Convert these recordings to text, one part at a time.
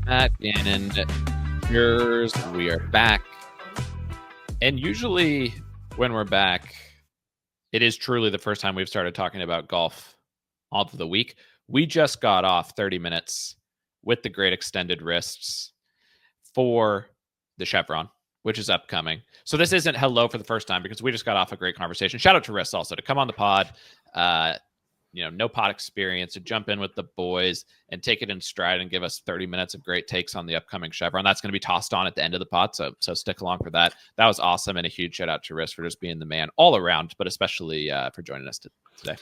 Matt Gannon, yours. We are back. And usually when we're back, it is truly the first time we've started talking about golf all of the week. We just got off 30 minutes with the great extended wrists for the Chevron, which is upcoming. So this isn't hello for the first time because we just got off a great conversation. Shout out to wrists also to come on the pod. No pod experience, to jump in with the boys and take it in stride and give us 30 minutes of great takes on the upcoming Chevron. That's going to be tossed on at the end of the pod, so stick along for that. That was awesome, and a huge shout out to Riss for just being the man all around, but especially for joining us today.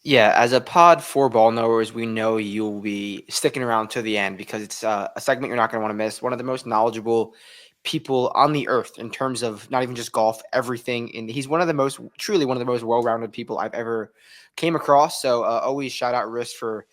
Yeah, as a pod for ball knowers, we know you'll be sticking around to the end because it's a segment you're not going to want to miss. One of the most knowledgeable people on the earth in terms of not even just golf, everything. And he's truly one of the most well-rounded people I've ever came across. So always shout out Riss for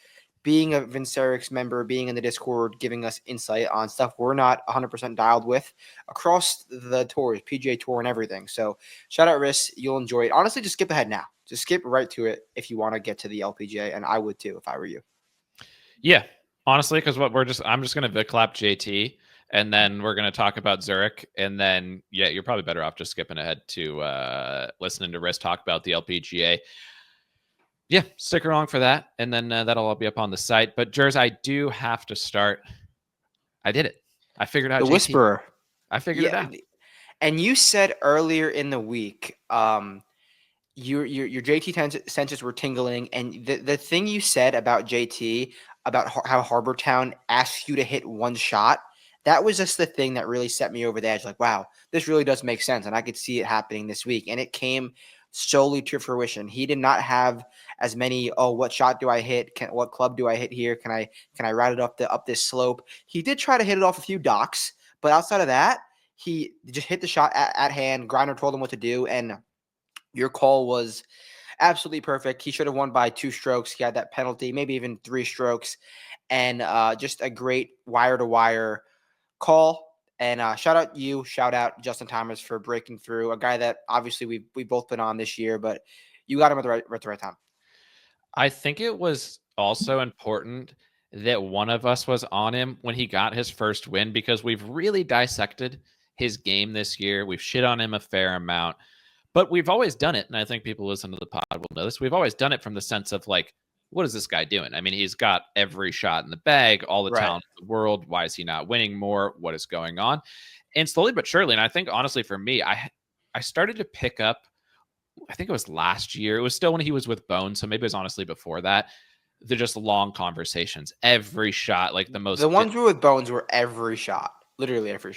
being a Vincerix member, being in the Discord, giving us insight on stuff we're not 100% dialed with across the tours, PGA Tour and everything. So shout out Riss. You'll enjoy it. Honestly, just skip ahead now. Just skip right to it if you want to get to the LPGA, and I would too if I were you. Yeah, honestly, because I'm just going to Vic clap JT, and then we're going to talk about Zurich, and then you're probably better off just skipping ahead to listening to Riss talk about the LPGA. Yeah, stick around for that, and then that'll all be up on the site. But Jers, I do have to start. I did it. I figured out the JT. Whisperer. I figured it out. And you said earlier in the week, your JT senses were tingling, and the thing you said about JT about how Harbour Town asks you to hit one shot, that was just the thing that really set me over the edge. Like, wow, this really does make sense, and I could see it happening this week, and it came solely to fruition. He did not have as many, what shot do I hit? What club do I hit here? Can I ride it up this slope? He did try to hit it off a few docks, but outside of that, he just hit the shot at hand. Griner told him what to do, and your call was absolutely perfect. He should have won by 2 strokes. He had that penalty, maybe even 3 strokes, and just a great wire-to-wire call. And shout out Justin Thomas for breaking through, a guy that obviously we've both been on this year, but you got him at the right time. I think it was also important that one of us was on him when he got his first win, because we've really dissected his game this year. We've shit on him a fair amount, but we've always done it. And I think people listen to the pod will know this. We've always done it from the sense of like, what is this guy doing? I mean, he's got every shot in the bag, all the talent in the world. Why is he not winning more? What is going on? And slowly but surely, and I think honestly for me, I started to pick up, I think it was last year. It was still when he was with Bones, so maybe it was honestly before that. They're just long conversations. Every shot, like the ones with Bones were every shot, literally every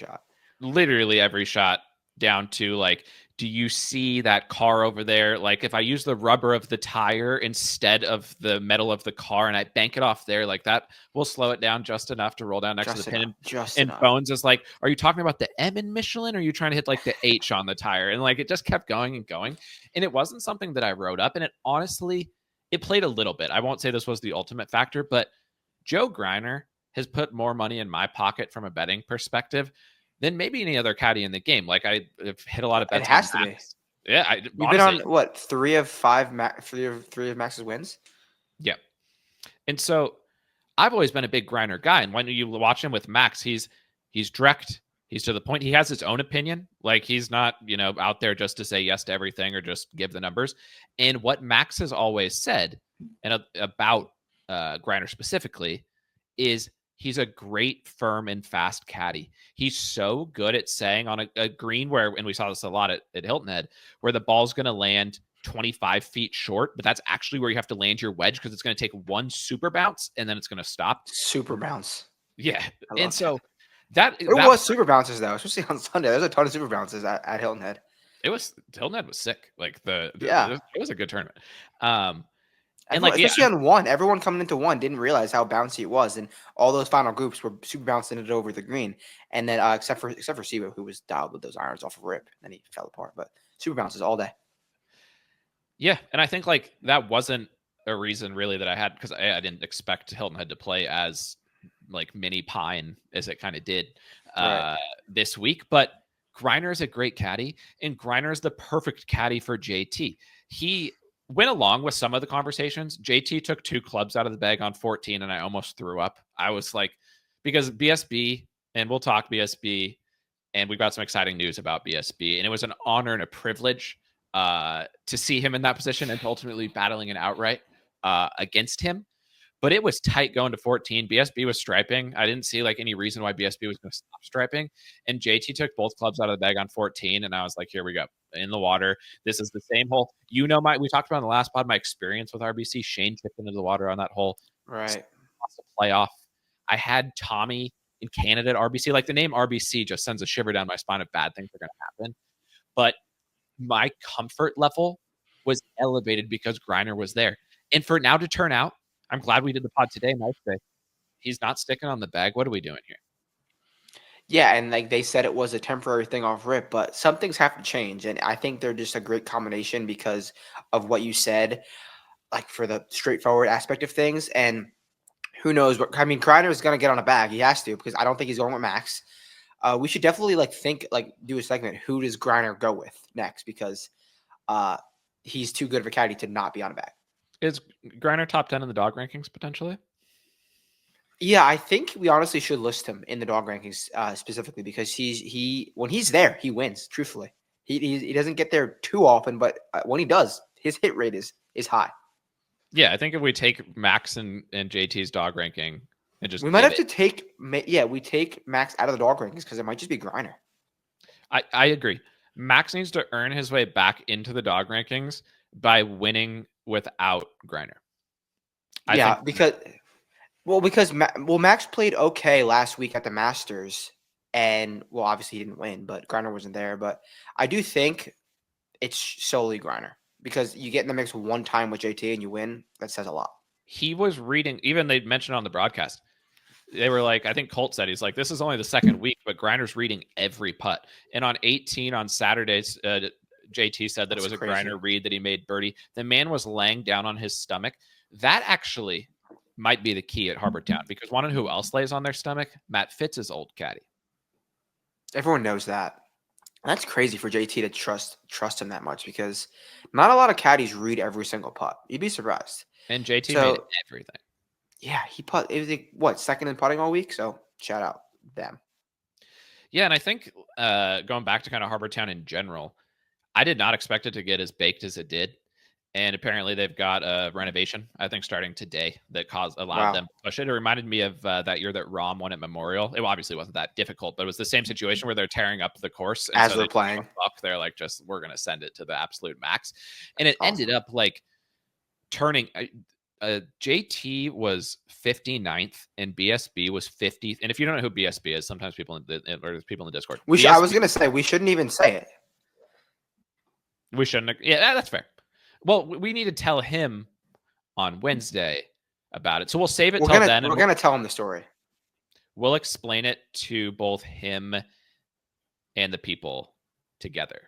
shot, down to like, do you see that car over there? Like, if I use the rubber of the tire instead of the metal of the car and I bank it off there, like that will slow it down just enough to roll down next to the pin. And Bones is like, are you talking about the M in Michelin, or are you trying to hit like the H on the tire? And like, it just kept going and going. And it wasn't something that I wrote up. And it honestly, it played a little bit. I won't say this was the ultimate factor, but Joe Griner has put more money in my pocket from a betting perspective than maybe any other caddy in the game. Like, I've hit a lot of bets. It has to be. Yeah, you've been on what, 3 of Max's wins? Yeah, and so I've always been a big Griner guy, and when you watch him with Max, he's direct. He's to the point. He has his own opinion. Like, he's not out there just to say yes to everything or just give the numbers. And what Max has always said, and about Griner specifically, is he's a great, firm, and fast caddy. He's so good at saying on a green where, and we saw this a lot at Hilton Head, where the ball's going to land 25 feet short, but that's actually where you have to land your wedge, because it's going to take one super bounce and then it's going to stop. Super bounce. Yeah. And so that was super bounces, though, especially on Sunday. There's a ton of super bounces at Hilton Head. Hilton Head was sick. Like, it was a good tournament. And like, especially on one, everyone coming into one didn't realize how bouncy it was, and all those final groups were super bouncing it over the green. And then except for Sibo, who was dialed with those irons off of rip, and he fell apart. But super bounces all day. Yeah, and I think like that wasn't a reason really that I had, because I didn't expect Hilton Head to play as like mini pine as it kind of did this week. But Griner is a great caddy, and Griner is the perfect caddy for JT. He went along with some of the conversations. JT took 2 clubs out of the bag on 14, and I almost threw up. I was like, because BSB, and we'll talk BSB, and we've got some exciting news about BSB, and it was an honor and a privilege to see him in that position and ultimately battling an outright against him. But it was tight going to 14. BSB was striping. I didn't see like any reason why BSB was going to stop striping. And JT took both clubs out of the bag on 14. And I was like, here we go. In the water. This is the same hole. We talked about in the last pod, my experience with RBC. Shane chipped into the water on that hole. Right. Lost a playoff. I had Tommy in Canada at RBC. Like the name RBC just sends a shiver down my spine of bad things are going to happen. But my comfort level was elevated because Griner was there. And for it now to turn out, I'm glad we did the pod today. Nice day. He's not sticking on the bag. What are we doing here? Yeah, and like they said, it was a temporary thing off rip, but some things have to change, and I think they're just a great combination because of what you said, like for the straightforward aspect of things. And who knows what? I mean, Griner is going to get on a bag. He has to because I don't think he's going with Max. We should definitely do a segment. Who does Griner go with next? Because he's too good of a caddy to not be on a bag. Is Griner top 10 in the dog rankings potentially? Yeah, I think we honestly should list him in the dog rankings specifically because when he's there, he wins. Truthfully, he doesn't get there too often, but when he does, his hit rate is high. Yeah, I think if we take Max and JT's dog ranking and just we might have to take Max out of the dog rankings because it might just be Griner. I agree. Max needs to earn his way back into the dog rankings by winning without Griner. Because Max played okay last week at the Masters, and obviously he didn't win, but Griner wasn't there. But I do think it's solely Griner because you get in the mix one time with JT and you win. That says a lot. He was reading, even they mentioned on the broadcast, they were like, I think Colt said, he's like, this is only the second week, but Griner's reading every putt. And on 18 on Saturdays, JT said that it was a Griner read that he made birdie. The man was laying down on his stomach. That actually might be the key at Harbour Town because want to know who else lays on their stomach? Matt Fitz's old caddy. Everyone knows that. That's crazy for JT to trust him that much because not a lot of caddies read every single putt. You'd be surprised. And JT made everything. Yeah, it was like, second in putting all week? So shout out them. Yeah, and I think going back to kind of Harbour Town in general, I did not expect it to get as baked as it did. And apparently they've got a renovation, I think, starting today that allowed them to push it. It reminded me of that year that Rom won at Memorial. It obviously wasn't that difficult, but it was the same situation where they're tearing up the course. And as we're playing. They're like, we're going to send it to the absolute max. And it ended up like turning JT was 59th and BSB was 50th. And if you don't know who BSB is, sometimes people in the Discord. I was going to say, we shouldn't even say it. We shouldn't. Yeah, that's fair. Well, we need to tell him on Wednesday about it. So we'll save it till then. We're going to tell him the story. We'll explain it to both him and the people together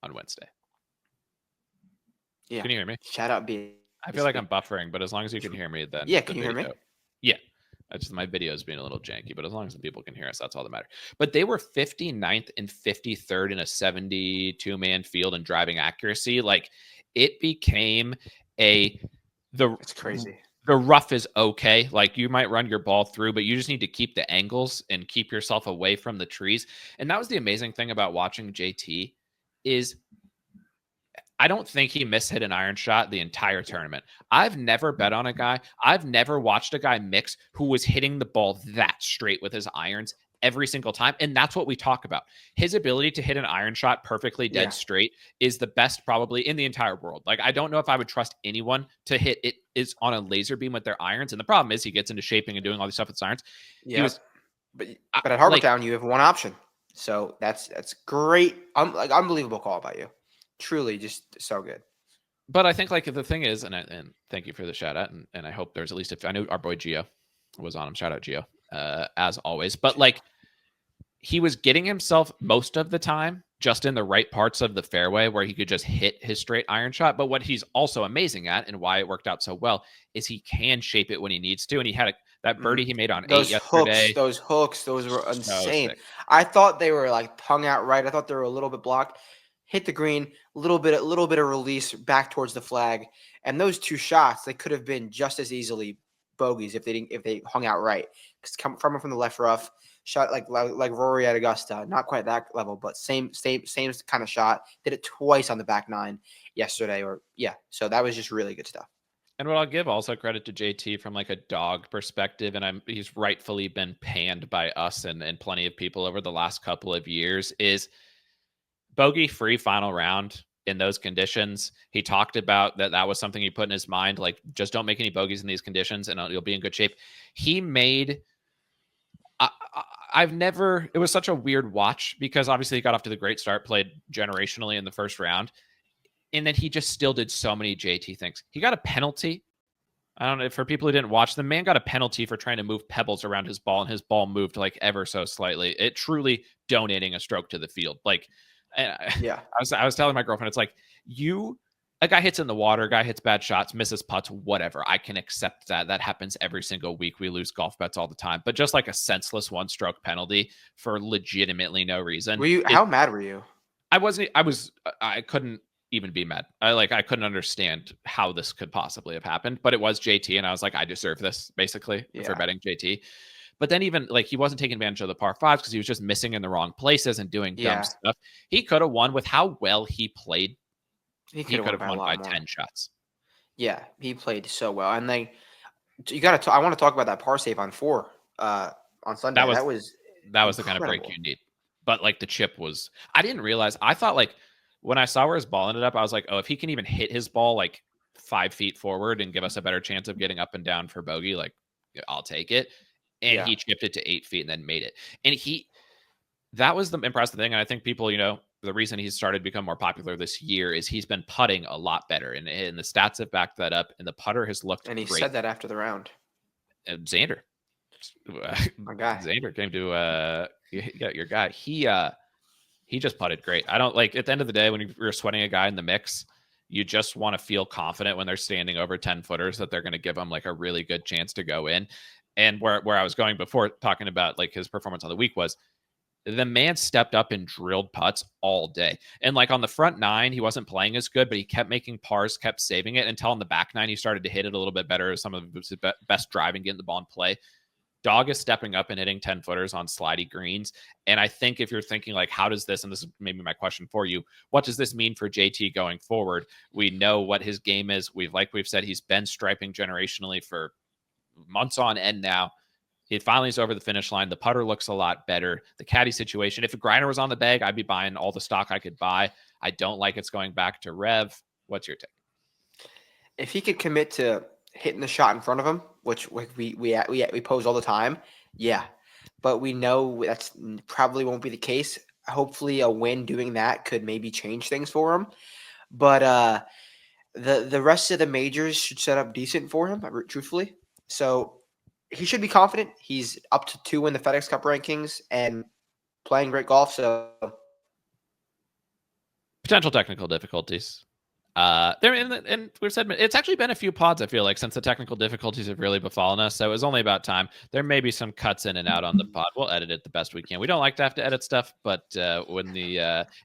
on Wednesday. Yeah. Can you hear me? Shout out B. I feel like I'm buffering, but as long as you can hear me, then yeah. Can you hear me? Yeah. My video is being a little janky, but as long as the people can hear us, that's all that matters. But they were 59th and 53rd in a 72-man field in driving accuracy. Like it became it's crazy. The rough is okay. Like you might run your ball through, but you just need to keep the angles and keep yourself away from the trees. And that was the amazing thing about watching JT is I don't think he mishit an iron shot the entire tournament. I've never bet on a guy. I've never watched a guy mix who was hitting the ball that straight with his irons every single time. And that's what we talk about. His ability to hit an iron shot perfectly dead straight is the best probably in the entire world. Like, I don't know if I would trust anyone to hit it is on a laser beam with their irons. And the problem is he gets into shaping and doing all this stuff with his irons. Yeah. But at Harbour Town, you have one option. So that's great. Unbelievable call by you. Truly just so good. But I think like the thing is, and thank you for the shout out. And I hope there's at least, if I know our boy Gio was on him, shout out Gio, as always. But like he was getting himself most of the time just in the right parts of the fairway where he could just hit his straight iron shot. But what he's also amazing at and why it worked out so well is he can shape it when he needs to. And he had that birdie he made on those 8 yesterday. Those hooks, those were insane. I thought they were like hung out right. I thought they were a little bit blocked. Hit the green, a little bit of release back towards the flag. And those two shots, they could have been just as easily bogeys if they hung out right. Because from the left rough, shot like Rory at Augusta, not quite that level, but same kind of shot. Did it twice on the back nine yesterday, so that was just really good stuff. And what I'll give also credit to JT from like a dog perspective, and he's rightfully been panned by us and plenty of people over the last couple of years, is bogey-free final round in those conditions. He talked about that was something he put in his mind, like, just don't make any bogeys in these conditions and you'll be in good shape. He made... it was such a weird watch because obviously he got off to the great start, played generationally in the first round. And then he just still did so many JT things. He got a penalty. I don't know, for people who didn't watch, the man got a penalty for trying to move pebbles around his ball, and his ball moved like ever so slightly. It truly donating a stroke to the field. Like, yeah, I was telling my girlfriend, it's like, a guy hits in the water, a guy hits bad shots, misses putts, whatever. I can accept that. That happens every single week. We lose golf bets all the time. But just like a senseless one-stroke penalty for legitimately no reason. How mad were you? I couldn't even be mad. I couldn't understand how this could possibly have happened, but it was JT, and I was like, I deserve this basically for betting JT. But then even like he wasn't taking advantage of the par fives because he was just missing in the wrong places and doing dumb stuff. He could have won with how well he played. He could have won by 10 shots. Yeah, he played so well, and then I want to talk about that par save on 4 on Sunday. That was the kind of break you need. But like the chip was, I didn't realize. I thought like when I saw where his ball ended up, I was like, oh, if he can even hit his ball like 5 feet forward and give us a better chance of getting up and down for bogey, like I'll take it. And he chipped it to 8 feet and then made it. And that was the impressive thing. And I think people, the reason he's started to become more popular this year is he's been putting a lot better. And the stats have backed that up. And the putter has looked great. And he said that after the round. Xander. My guy. Xander came to your guy. He just putted great. I don't like at the end of the day when you're sweating a guy in the mix, you just want to feel confident when they're standing over 10 footers that they're going to give them like a really good chance to go in. And where I was going before talking about like his performance on the week was the man stepped up and drilled putts all day. And like on the front 9, he wasn't playing as good, but he kept making pars, kept saving it until on the back 9, he started to hit it a little bit better. Some of his best driving, getting the ball in play. Dog is stepping up and hitting 10 footers on slidey greens. And I think if you're thinking like, how does this, and this is maybe my question for you, what does this mean for JT going forward? We know what his game is. We've said, he's been striping generationally for months on end now. It finally is over the finish line. The putter looks a lot better. The caddy situation, if a grinder was on the bag, I'd be buying all the stock I could buy. I don't like it's going back to Rev. What's your take? If he could commit to hitting the shot in front of him, which we pose all the time, yeah. But we know that's probably won't be the case. Hopefully a win doing that could maybe change things for him. But the rest of the majors should set up decent for him, truthfully. So he should be confident. He's up to 2 in the FedEx Cup rankings and playing great golf. So potential technical difficulties. And we've said it's actually been a few pods, I feel like, since the technical difficulties have really befallen us. So it was only about time. There may be some cuts in and out on the pod. We'll edit it the best we can. We don't like to have to edit stuff, but when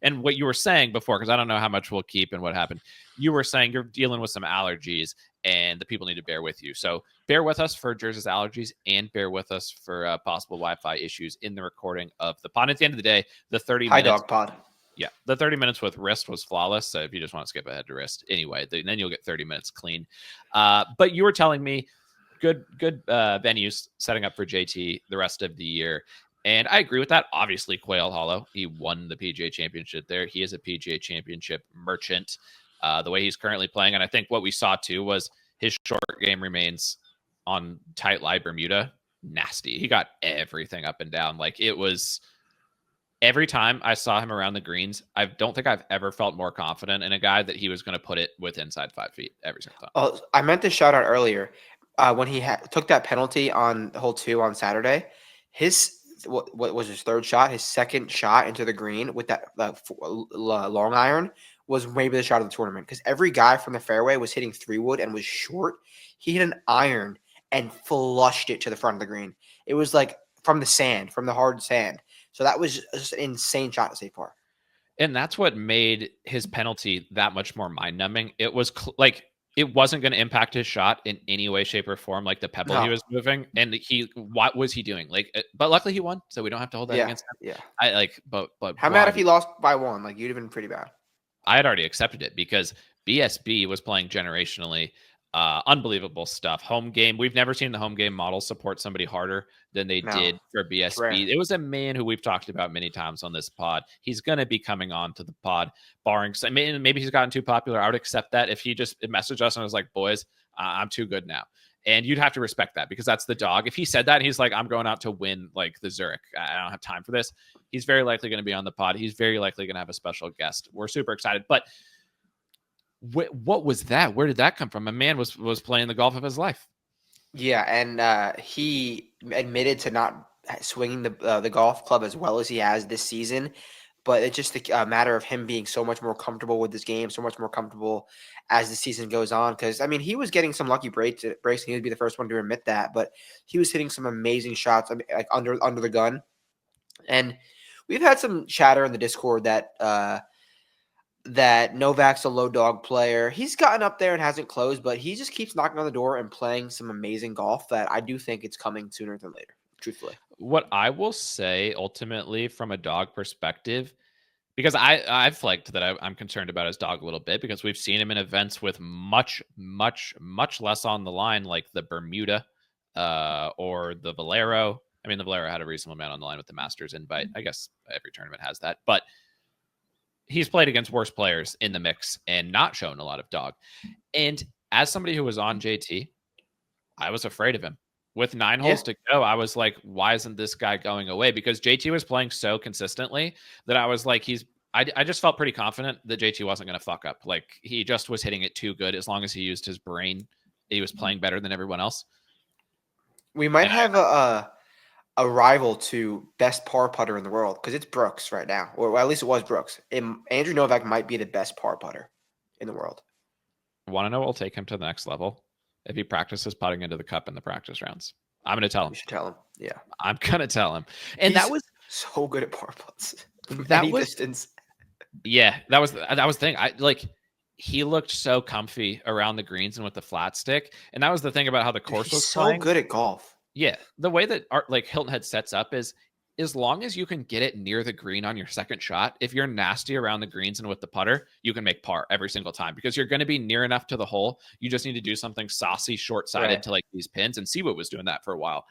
and what you were saying before, because I don't know how much we'll keep and what happened, you were saying you're dealing with some allergies and the people need to bear with you. So bear with us for Jersey's allergies and bear with us for possible Wi-Fi issues in the recording of the pod. At the end of the day, the 30 minutes. High dog pod. Yeah, the 30 minutes with wrist was flawless. So if you just want to skip ahead to wrist, anyway, then you'll get 30 minutes clean. But you were telling me good venues setting up for JT the rest of the year. And I agree with that. Obviously, Quail Hollow, he won the PGA Championship there. He is a PGA Championship merchant the way he's currently playing. And I think what we saw, too, was his short game remains on tight lie Bermuda. Nasty. He got everything up and down. Like, it was... Every time I saw him around the greens, I don't think I've ever felt more confident in a guy that he was going to put it with inside 5 feet every single time. Oh, I meant to shout out earlier when he took that penalty on hole 2 on Saturday. What was his third shot? His second shot into the green with that long iron was maybe the shot of the tournament because every guy from the fairway was hitting 3-wood and was short. He hit an iron and flushed it to the front of the green. It was like from the hard sand. So that was just an insane shot to save par. And that's what made his penalty that much more mind-numbing. It was like it wasn't going to impact his shot in any way, shape, or form, like the pebble he was moving. And what was he doing? But luckily he won, so we don't have to hold that against him. Yeah. But how mad if he lost by 1? Like, you'd have been pretty bad. I had already accepted it because BSB was playing generationally. Unbelievable stuff. Home game. We've never seen the home game model support somebody harder than they did for BSB. It was a man who we've talked about many times on this pod. He's going to be coming on to the pod, barring maybe he's gotten too popular. I would accept that if he just messaged us and was like, boys, I'm too good now. And you'd have to respect that because that's the dog. If he said that and he's like, I'm going out to win like the Zurich, I don't have time for this, he's very likely going to be on the pod. He's very likely going to have a special guest. We're super excited. But what was that? Where did that come from? A man was playing the golf of his life. Yeah, and he admitted to not swinging the golf club as well as he has this season, but it's just a matter of him being so much more comfortable with this game, so much more comfortable as the season goes on. Because, I mean, he was getting some lucky breaks, and he would be the first one to admit that, but he was hitting some amazing shots, I mean, like under the gun. And we've had some chatter in the Discord that Novak's a low dog player. He's gotten up there and hasn't closed, but he just keeps knocking on the door and playing some amazing golf that I do think it's coming sooner than later, truthfully. What I will say ultimately from a dog perspective, because I've flagged that I'm concerned about his dog a little bit because we've seen him in events with much, much, much less on the line, like the Bermuda or the Valero. I mean, the Valero had a reasonable amount on the line with the Masters invite. I guess every tournament has that, but he's played against worse players in the mix and not shown a lot of dog. And as somebody who was on JT, I was afraid of him. With 9 holes to go, I was like, why isn't this guy going away? Because JT was playing so consistently that I was like, I just felt pretty confident that JT wasn't going to fuck up. Like, he just was hitting it too good. As long as he used his brain, he was playing better than everyone else. We might have a rival to best par putter in the world because it's Brooks right now, or at least it was Brooks. And Andrew Novak might be the best par putter in the world. Want to know what will take him to the next level? If he practices putting into the cup in the practice rounds. I'm going to tell him. You should tell him. Yeah. I'm going to tell him. And He's that was so good at par putts. That was distance. Yeah, that was the thing. He looked so comfy around the greens and with the flat stick. And that was the thing about how the course was so playing. good at golf. Yeah, the way that Hilton Head sets up is as long as you can get it near the green on your second shot, if you're nasty around the greens and with the putter, you can make par every single time because you're going to be near enough to the hole. You just need to do something saucy, short-sided to like these pins, and Siwa was doing that for a while.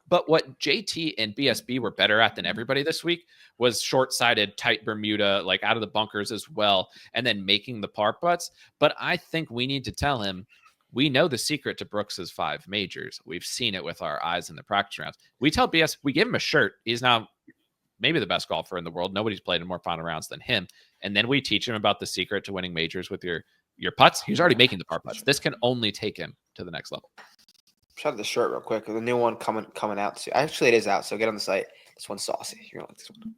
But what JT and BSB were better at than everybody this week was short-sided, tight Bermuda, like out of the bunkers as well, and then making the par putts. But I think we need to tell him, we know the secret to Brooks's 5 majors. We've seen it with our eyes in the practice rounds. We tell BS, we give him a shirt. He's now maybe the best golfer in the world. Nobody's played in more final rounds than him. And then we teach him about the secret to winning majors with your putts. He's already making the par putts. This can only take him to the next level. Shout out the shirt real quick. The new one coming out soon. Actually, it is out, so get on the site. This one's saucy. You're gonna like this one.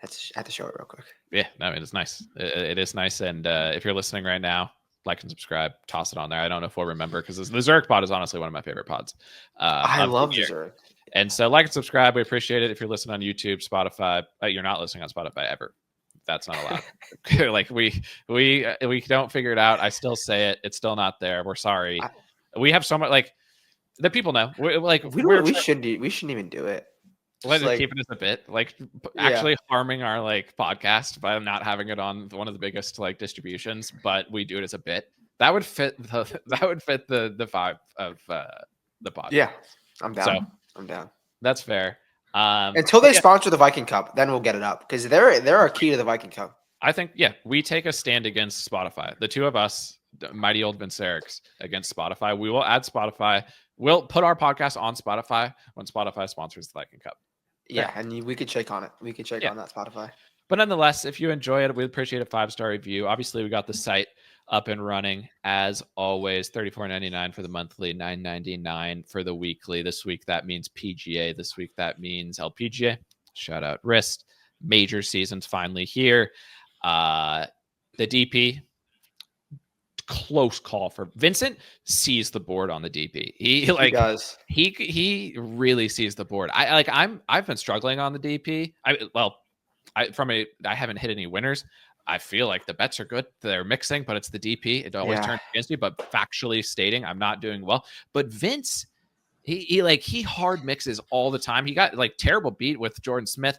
I have to show it real quick. Yeah, no, it is nice. It is nice. And if you're listening right now, like and subscribe, toss it on there. I don't know if we'll remember because the Zurich pod is honestly one of my favorite pods. I love the Zurich. And so like and subscribe. We appreciate it. If you're listening on YouTube, Spotify, you're not listening on Spotify ever. That's not allowed. Like we don't figure it out. I still say it. It's still not there. We're sorry. We have so much, like, the people know. We shouldn't even do it. Let's keep it as a bit, actually harming our podcast by not having it on one of the biggest distributions, but we do it as a bit. That would fit the vibe of the pod. Yeah, I'm down. So, I'm down. That's fair. Until they sponsor the Viking Cup, then we'll get it up because they're a key to the Viking Cup. I think we take a stand against Spotify. The two of us, mighty old Vincerics, against Spotify. We will add Spotify. We'll put our podcast on Spotify when Spotify sponsors the Viking Cup. Yeah, and we could shake on it. We could shake on that Spotify. But nonetheless, if you enjoy it, we'd appreciate a 5-star review. Obviously, we got the site up and running as always. $34.99 for the monthly, $9.99 for the weekly. This week that means PGA. This week that means LPGA. Shout out wrist. Major season's finally here. The DP. Close call for Vincent. Sees the board on the DP. He does. He really sees the board. I've been struggling on the DP. I haven't hit any winners, I feel like the bets are good. They're mixing, but it's the DP. It always turns against you. But factually stating, I'm not doing well. But Vince, he hard mixes all the time. He got like terrible beat with Jordan Smith.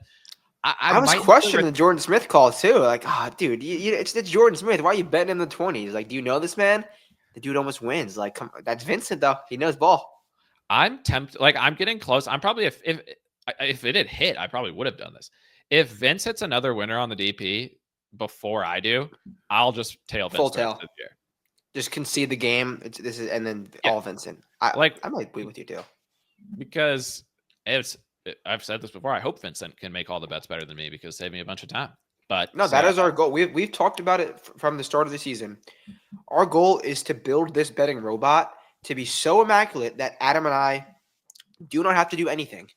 I was questioning the Jordan Smith call too. Like, dude, it's Jordan Smith. Why are you betting in the 20s? Like, do you know this man? The dude almost wins. Like, come, that's Vincent though. He knows ball. I'm tempted. Like, I'm getting close. I'm probably if it had hit, I probably would have done this. If Vince hits another winner on the DP before I do, I'll just tail Vince Full tail. this year. Just concede the game. And then all Vincent. I might be with you too. Because I've said this before. I hope Vincent can make all the bets better than me because save me a bunch of time. But no, that is our goal. We've talked about it from the start of the season. Our goal is to build this betting robot to be so immaculate that Adam and I do not have to do anything.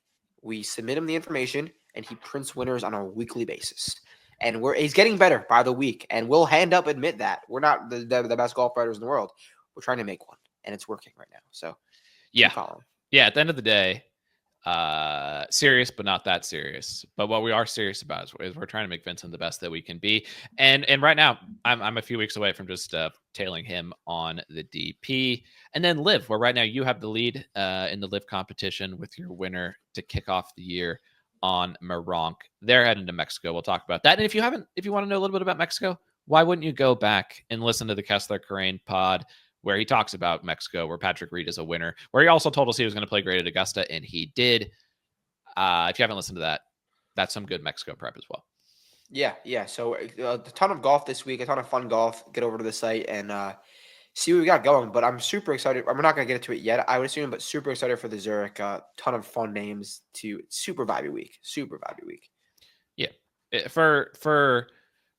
We submit him the information, and he prints winners on a weekly basis. And he's getting better by the week, and we'll hand up admit that. We're not the best golf writers in the world. We're trying to make one, and it's working right now. So, yeah. At the end of the day, serious but not that serious. But what we are serious about is we're trying to make Vincent the best that we can be. And right now, I'm a few weeks away from just tailing him on the DP. And then LIV, where right now you have the lead in the LIV competition with your winner to kick off the year on Meronk. They're heading to Mexico. We'll talk about that. And if you want to know a little bit about Mexico, why wouldn't you go back and listen to the Kessler Corain pod, where he talks about Mexico, where Patrick Reed is a winner, where he also told us he was going to play great at Augusta, and he did. If you haven't listened to that, that's some good Mexico prep as well. Yeah. So a ton of golf this week, a ton of fun golf. Get over to the site and see what we got going. But I'm super excited. I'm not going to get into it yet, I would assume, but super excited for the Zurich. Ton of fun names to super vibey week. Yeah. For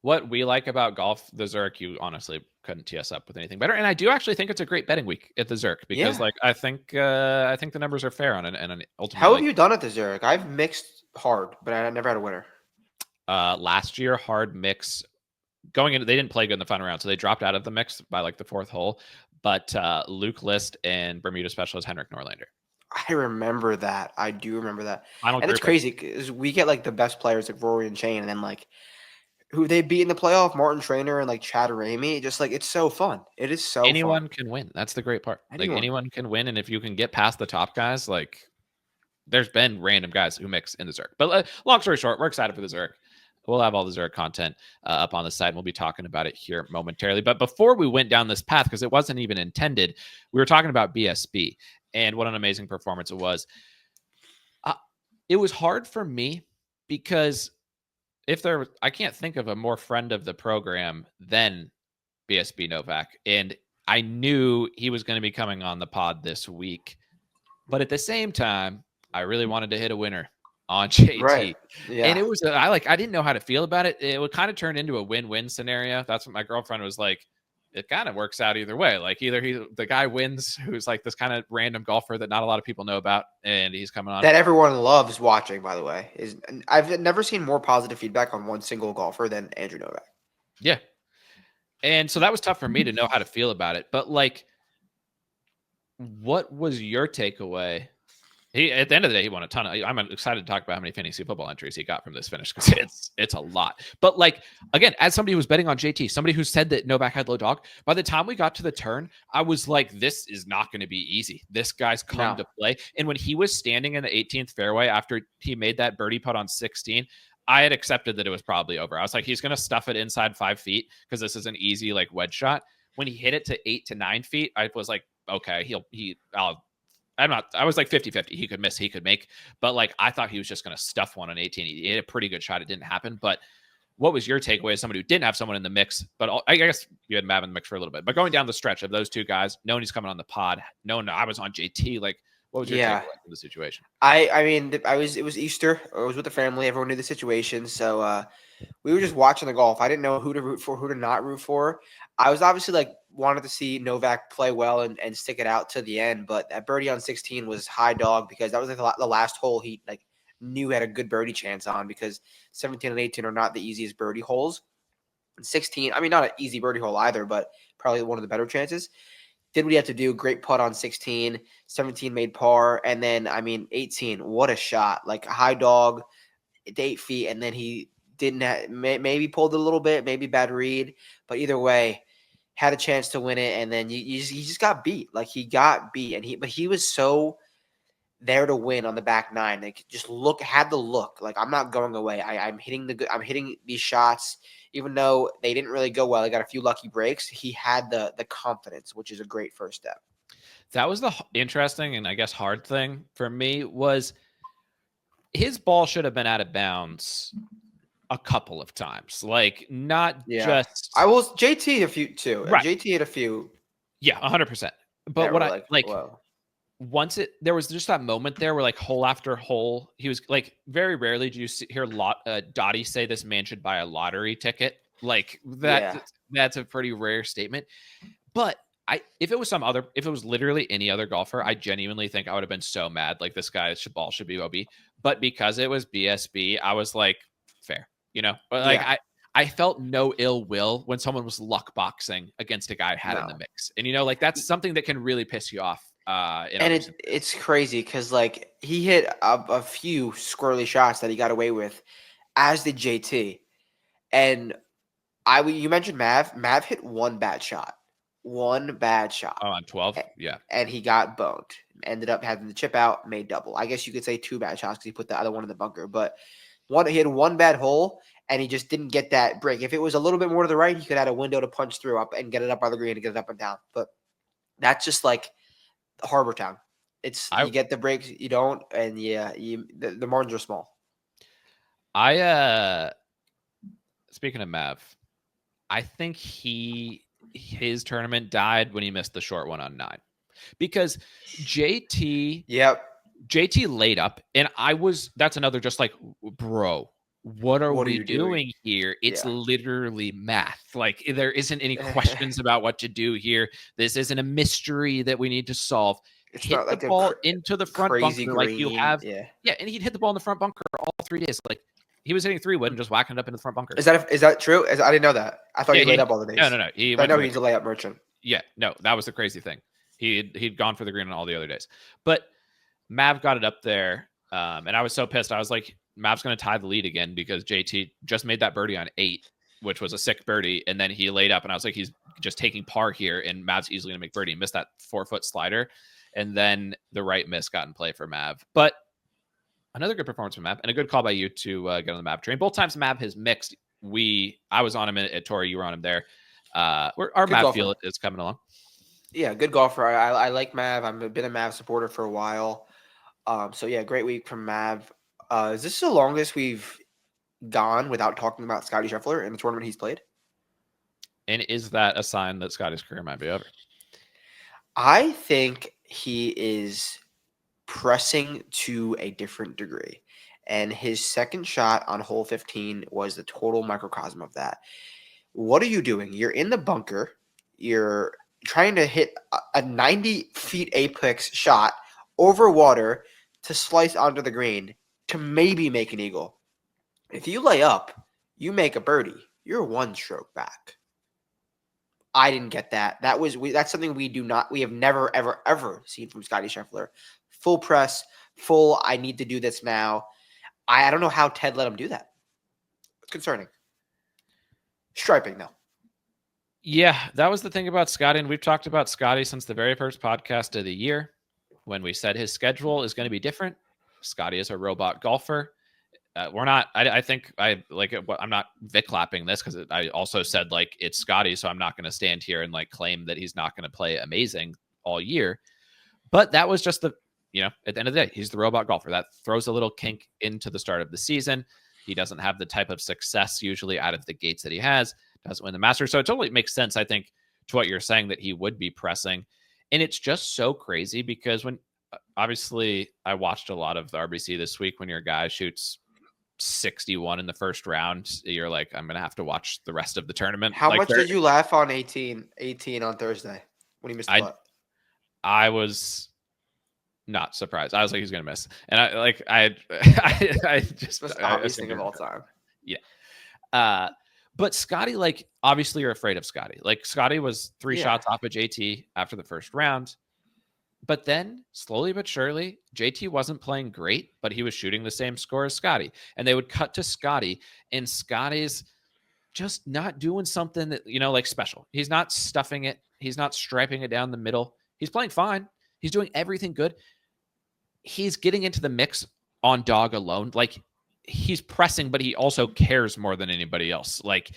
what we like about golf, the Zurich, you honestly couldn't tee us up with anything better. And I do actually think it's a great betting week at the Zurich because I think the numbers are fair on it. And ultimately, how have you done at the Zurich? I've mixed hard, but I never had a winner. Last year, hard mix going in. They didn't play good in the final round, so they dropped out of the mix by like the fourth hole. But Luke List and Bermuda specialist Henrik Norlander. I remember that. I do remember that. And it's crazy because we get like the best players like Rory and Shane, and then like who they beat in the playoff, Martin Trainer and like Chad Ramey. Just like it's so fun. It is so anyone fun. Can win. That's the great part. Like anyone can win, and if you can get past the top guys, like there's been random guys who mix in the Zurich. But long story short, we're excited for the Zurich. We'll have all the Zurich content up on the site, and we'll be talking about it here momentarily. But before we went down this path, because it wasn't even intended, we were talking about BSB and what an amazing performance it was. It was hard for me because I can't think of a more friend of the program than BSB Novak. And I knew he was going to be coming on the pod this week. But at the same time, I really wanted to hit a winner on JT. Right. Yeah. And it was, I didn't know how to feel about it. It would kind of turn into a win-win scenario. That's what my girlfriend was like. It kind of works out either way. Like either the guy wins, who's like this kind of random golfer that not a lot of people know about, and he's coming on. That everyone loves watching, by the way. I've never seen more positive feedback on one single golfer than Andrew Novak. Yeah. And so that was tough for me to know how to feel about it. But like, what was your takeaway? At the end of the day, he won a ton of. I'm excited to talk about how many fantasy football entries he got from this finish because it's a lot. But like again, as somebody who was betting on JT, somebody who said that Novak had low dog, by the time we got to the turn, I was like, this is not going to be easy. This guy's come to play. And when he was standing in the 18th fairway after he made that birdie putt on 16, I had accepted that it was probably over. I was like, he's going to stuff it inside 5 feet because this is an easy like wedge shot. When he hit it to 8 to 9 feet, I was like, okay, I was like 50-50. He could miss, he could make. But like, I thought he was just going to stuff one on 18. He hit a pretty good shot. It didn't happen. But what was your takeaway as somebody who didn't have someone in the mix? But I guess you had Mav in the mix for a little bit. But going down the stretch of those two guys, knowing he's coming on the pod, knowing I was on JT, like, what was your takeaway from the situation? I mean, it was Easter. I was with the family. Everyone knew the situation. So we were just watching the golf. I didn't know who to root for, who to not root for. I was obviously like wanted to see Novak play well and stick it out to the end. But that birdie on 16 was high dog because that was like the last hole he like knew had a good birdie chance on because 17 and 18 are not the easiest birdie holes. And 16, I mean, not an easy birdie hole either, but probably one of the better chances. Did what he had to do. Great putt on 16. 17 made par. And then, I mean, 18, what a shot. Like a high dog at 8 feet. And then he didn't maybe pulled it a little bit, maybe bad read, but either way, had a chance to win it, and then he just got beat. Like he got beat, and he was so there to win on the back nine. Like just had the look. Like I'm not going away. I'm hitting these shots, even though they didn't really go well. I got a few lucky breaks. He had the confidence, which is a great first step. That was the interesting and I guess hard thing for me was his ball should have been out of bounds a couple of times. Like not just JT a few too. Right. JT had a few. Yeah, 100%. But what I like whoa. Once there was just that moment there where like hole after hole, he was like very rarely do you hear Dottie say this man should buy a lottery ticket. Like that's a pretty rare statement. But if it was literally any other golfer, I genuinely think I would have been so mad. Like this guy's ball should be OB. But because it was BSB, I was like, fair, But like I felt no ill will when someone was luck boxing against a guy I had in the mix. And like that's something that can really piss you off. And it's crazy because like he hit a few squirrely shots that he got away with, as did JT. And you mentioned Mav. Mav hit one bad shot. One bad shot. Oh, on 12? Yeah. And he got boned. Ended up having the chip out, made double. I guess you could say two bad shots because he put the other one in the bunker. But he had one bad hole, and he just didn't get that break. If it was a little bit more to the right, he could have had a window to punch through up and get it up on the green and get it up and down. But that's just like Harbour Town. You get the breaks, you don't, and the margins are small. Speaking of Mav, I think his tournament died when he missed the short one on 9. Because JT laid up, and that's another just like, bro, what are we doing here? It's literally math. Like there isn't any questions about what to do here. This isn't a mystery that we need to solve. It's hit not like the ball into the front bunker green, like you have. Yeah, and he'd hit the ball in the front bunker all 3 days. Like he was hitting 3-wood and just whacking it up into the front bunker. Is that true? I didn't know that. I thought he laid up all the days. No. I know he's a layup merchant. Yeah, no, that was the crazy thing. He'd gone for the green on all the other days. But Mav got it up there, and I was so pissed. I was like, Mav's going to tie the lead again because JT just made that birdie on 8, which was a sick birdie, and then he laid up, and I was like, he's just taking par here, and Mav's easily going to make birdie. He missed that 4-foot slider, and then the right miss got in play for Mav. But another good performance from Mav, and a good call by you to get on the Mav train. Both times Mav has mixed. I was on him at Torrey. You were on him there. Our Mav feel is coming along. Yeah, good golfer. I like Mav. I've been a Mav supporter for a while. So yeah, great week from Mav. Is this the longest we've gone without talking about Scottie Scheffler in the tournament he's played? And is that a sign that Scottie's career might be over? I think he is pressing to a different degree. And his second shot on hole 15 was the total microcosm of that. What are you doing? You're in the bunker. You're trying to hit a 90 feet apex shot over water to slice onto the green to maybe make an eagle. If you lay up, you make a birdie. You're one stroke back. I didn't get that. That's something we have never, ever seen from Scottie Scheffler. Full press, I need to do this now. I don't know how Ted let him do that. It's concerning. Striping, though. Yeah, that was the thing about Scottie, and we've talked about Scottie since the very first podcast of the year when we said his schedule is going to be different. Scottie is a robot golfer. We're not. I think I like it. I'm not Vic-lapping this because I also said like it's Scottie, so I'm not going to stand here and like claim that he's not going to play amazing all year. But that was just at the end of the day, he's the robot golfer that throws a little kink into the start of the season. He doesn't have the type of success usually out of the gates that he has. Doesn't win the Masters, so it totally makes sense. I think to what you're saying that he would be pressing, and it's just so crazy because when obviously I watched a lot of the RBC this week. When your guy shoots 61 in the first round, you're like, I'm gonna have to watch the rest of the tournament. How much did you laugh on 18 on Thursday when he missed the putt? I was not surprised. I was like, he's gonna miss, and I just most obvious thing of all time. Yeah. But Scottie, like, obviously you're afraid of Scottie. Like, Scottie was 3 shots off of JT after the first round. But then, slowly but surely, JT wasn't playing great, but he was shooting the same score as Scottie. And they would cut to Scottie, and Scottie's just not doing something that, like special. He's not stuffing it. He's not striping it down the middle. He's playing fine. He's doing everything good. He's getting into the mix on dog alone. Like, he's pressing, but he also cares more than anybody else. Like,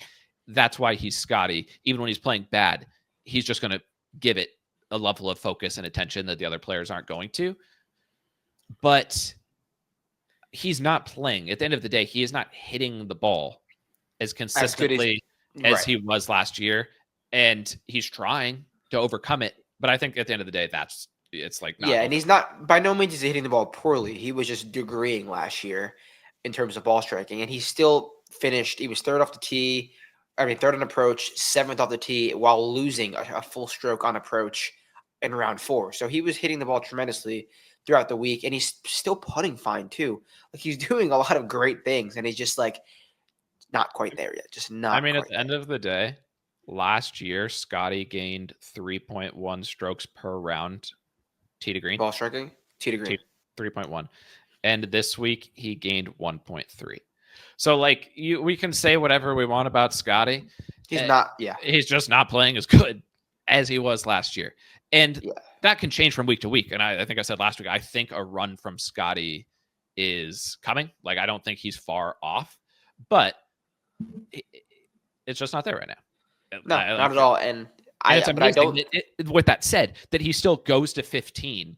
that's why he's Scottie. Even when he's playing bad, he's just going to give it a level of focus and attention that the other players aren't going to. But he's not playing. At the end of the day, he is not hitting the ball as consistently as he was last year. And he's trying to overcome it. But I think at the end of the day, it's like not. Yeah, and he's not, by no means is he hitting the ball poorly. He was just degreeing last year in terms of ball striking. And he still finished, he was third off the tee. Third on approach, seventh off the tee, while losing a full stroke on approach in round 4. So he was hitting the ball tremendously throughout the week, and he's still putting fine too. Like, he's doing a lot of great things, and he's just like not quite there yet. Just not. At the end of the day, last year Scottie gained 3.1 strokes per round, tee to green. Ball striking, tee to green, 3.1, and this week he gained 1.3. So, like, we can say whatever we want about Scottie. He's not. Yeah, he's just not playing as good as he was last year, and that can change from week to week. And I think I said last week, I think a run from Scottie is coming. Like, I don't think he's far off, but it's just not there right now. No, not at all. And it's amazing with that said, that he still goes to 15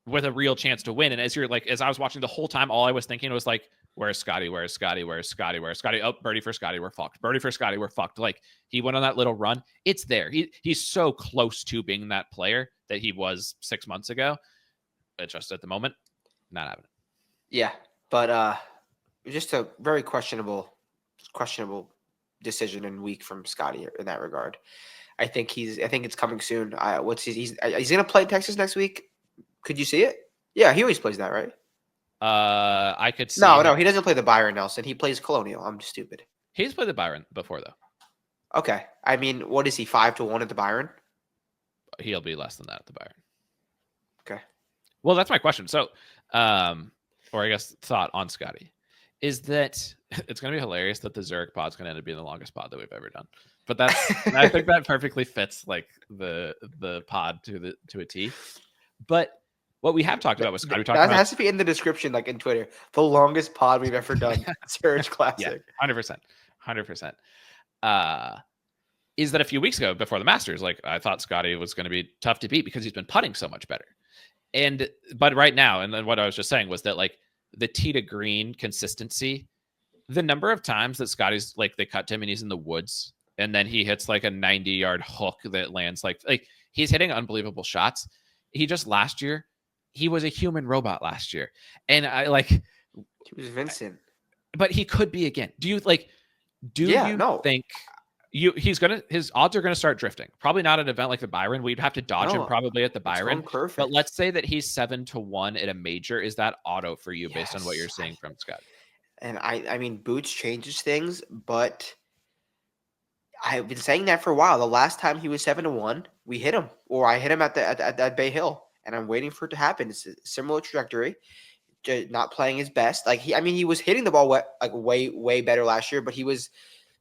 with a real chance to win. And as I was watching the whole time, all I was thinking was like, where's Scottie? Where's Scottie? Where's Scottie? Where's Scottie? Oh, birdie for Scottie. We're fucked. Birdie for Scottie. We're fucked. Like, he went on that little run. It's there. He's so close to being that player that he was 6 months ago. But just at the moment, not happening. Yeah, but just a very questionable decision and week from Scottie in that regard. I think it's coming soon. He's gonna play Texas next week? Could you see it? Yeah, he always plays that, right? I could see. No, he doesn't play the Byron Nelson. He plays Colonial. I'm just stupid. He's played the Byron before, though. Okay. What is he, 5-1 at the Byron? He'll be less than that at the Byron. Okay. Well, that's my question. So, or I guess thought on Scottie is that it's going to be hilarious that the Zurich pod's going to end up being the longest pod that we've ever done. But I think that perfectly fits like the pod to a T. But what we have talked about was Scottie. That has to be in the description, like in Twitter. The longest pod we've ever done. Zurich Classic. Yeah, 100%. Is that a few weeks ago before the Masters, like, I thought Scottie was going to be tough to beat because he's been putting so much better. But right now, and then what I was just saying was that, like, the tee to green consistency, the number of times that Scottie's, like, they cut to him and he's in the woods and then he hits like a 90-yard hook that lands like he's hitting unbelievable shots. He just last year, he was a human robot last year. And he was Vincent. But he could be again. Do you think his odds are gonna start drifting? Probably not at an event like the Byron. We'd have to dodge him probably at the Byron. But let's say that he's 7-1 at a major. Is that auto for you based on what you're seeing from Scott? And I mean, Boots changes things, but I've been saying that for a while. The last time he was 7-1, we hit him, or I hit him at Bay Hill, and I'm waiting for it to happen. It's a similar trajectory. Not playing his best. He was hitting the ball way better last year, but he was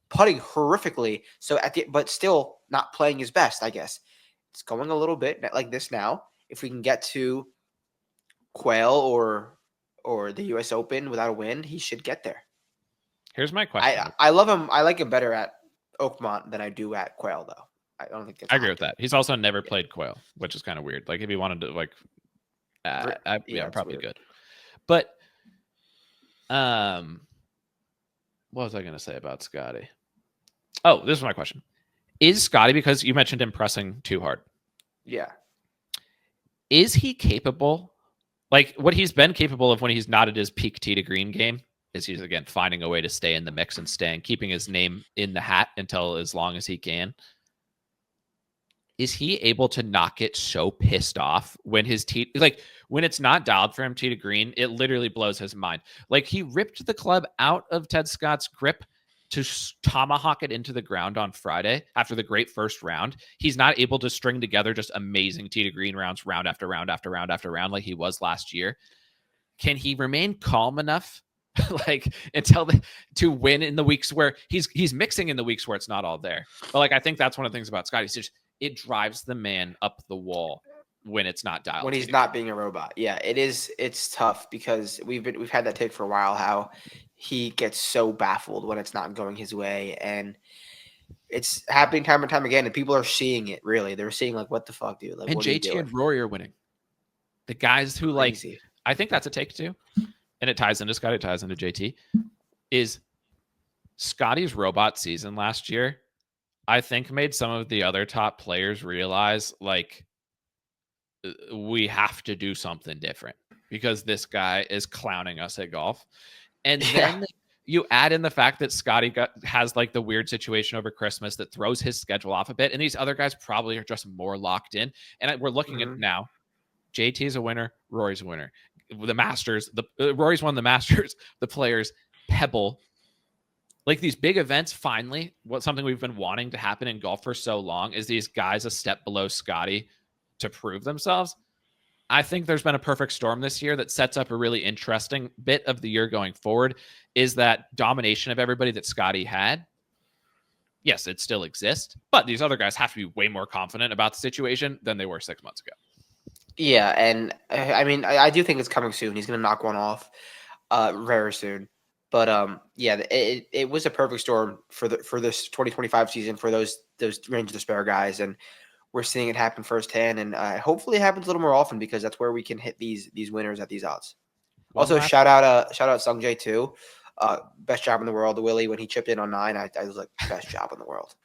putting horrifically. So but still not playing his best, I guess. It's going a little bit like this now. If we can get to Quail or the U.S. Open without a win, he should get there. Here's my question. I love him. I like him better at Oakmont than I do at Quail, though. I don't think that's. I agree with that. He's also never played Quail, which is kind of weird. Like, if he wanted to, probably good. But, what was I going to say about Scottie? Oh, this is my question. Is Scottie, because you mentioned him pressing too hard. Yeah. Is he capable, like what he's been capable of when he's not at his peak tee to green game, is he's, again, finding a way to stay in the mix and keeping his name in the hat until as long as he can. Is he able to not get so pissed off when his tee, when it's not dialed for him tee to green, it literally blows his mind. Like, he ripped the club out of Ted Scott's grip to tomahawk it into the ground on Friday after the great first round. He's not able to string together just amazing tee to green rounds, round after round after round after round, like he was last year. Can he remain calm enough like to win in the weeks where he's mixing in the weeks where it's not all there? But like, I think that's one of the things about Scottie. It drives the man up the wall when it's not dialed. When he's not being a robot. Yeah, it is. It's tough because we've had that take for a while, how he gets so baffled when it's not going his way. And it's happening time and time again, and people are seeing it. Really, they're seeing like, "What the fuck, dude?" Like, and what are you JT doing? and Rory are winning. The guys who Crazy. like, I think that's a take too, and it ties into Scottie, it ties into JT. Is Scottie's robot season last year, I think, made some of the other top players realize like, we have to do something different because this guy is clowning us at golf. And then you add in the fact that Scottie has like the weird situation over Christmas that throws his schedule off a bit. And these other guys probably are just more locked in. And we're looking at now, JT is a winner. Rory's a winner. The Masters, Rory's won the Masters. The Players, Pebble. Like these big events, finally, something we've been wanting to happen in golf for so long is these guys a step below Scottie to prove themselves. I think there's been a perfect storm this year that sets up a really interesting bit of the year going forward. Is that domination of everybody that Scottie had? Yes, it still exists, but these other guys have to be way more confident about the situation than they were 6 months ago. Yeah, and I mean, I do think it's coming soon. He's going to knock one off very soon. But yeah, it was a perfect storm for this 2025 season for those range of despair guys, and we're seeing it happen firsthand. And hopefully, it happens a little more often because that's where we can hit these winners at these odds. Also, shout out Sungjae too. Best job in the world, Willie, when he chipped in on 9. I was like, best job in the world.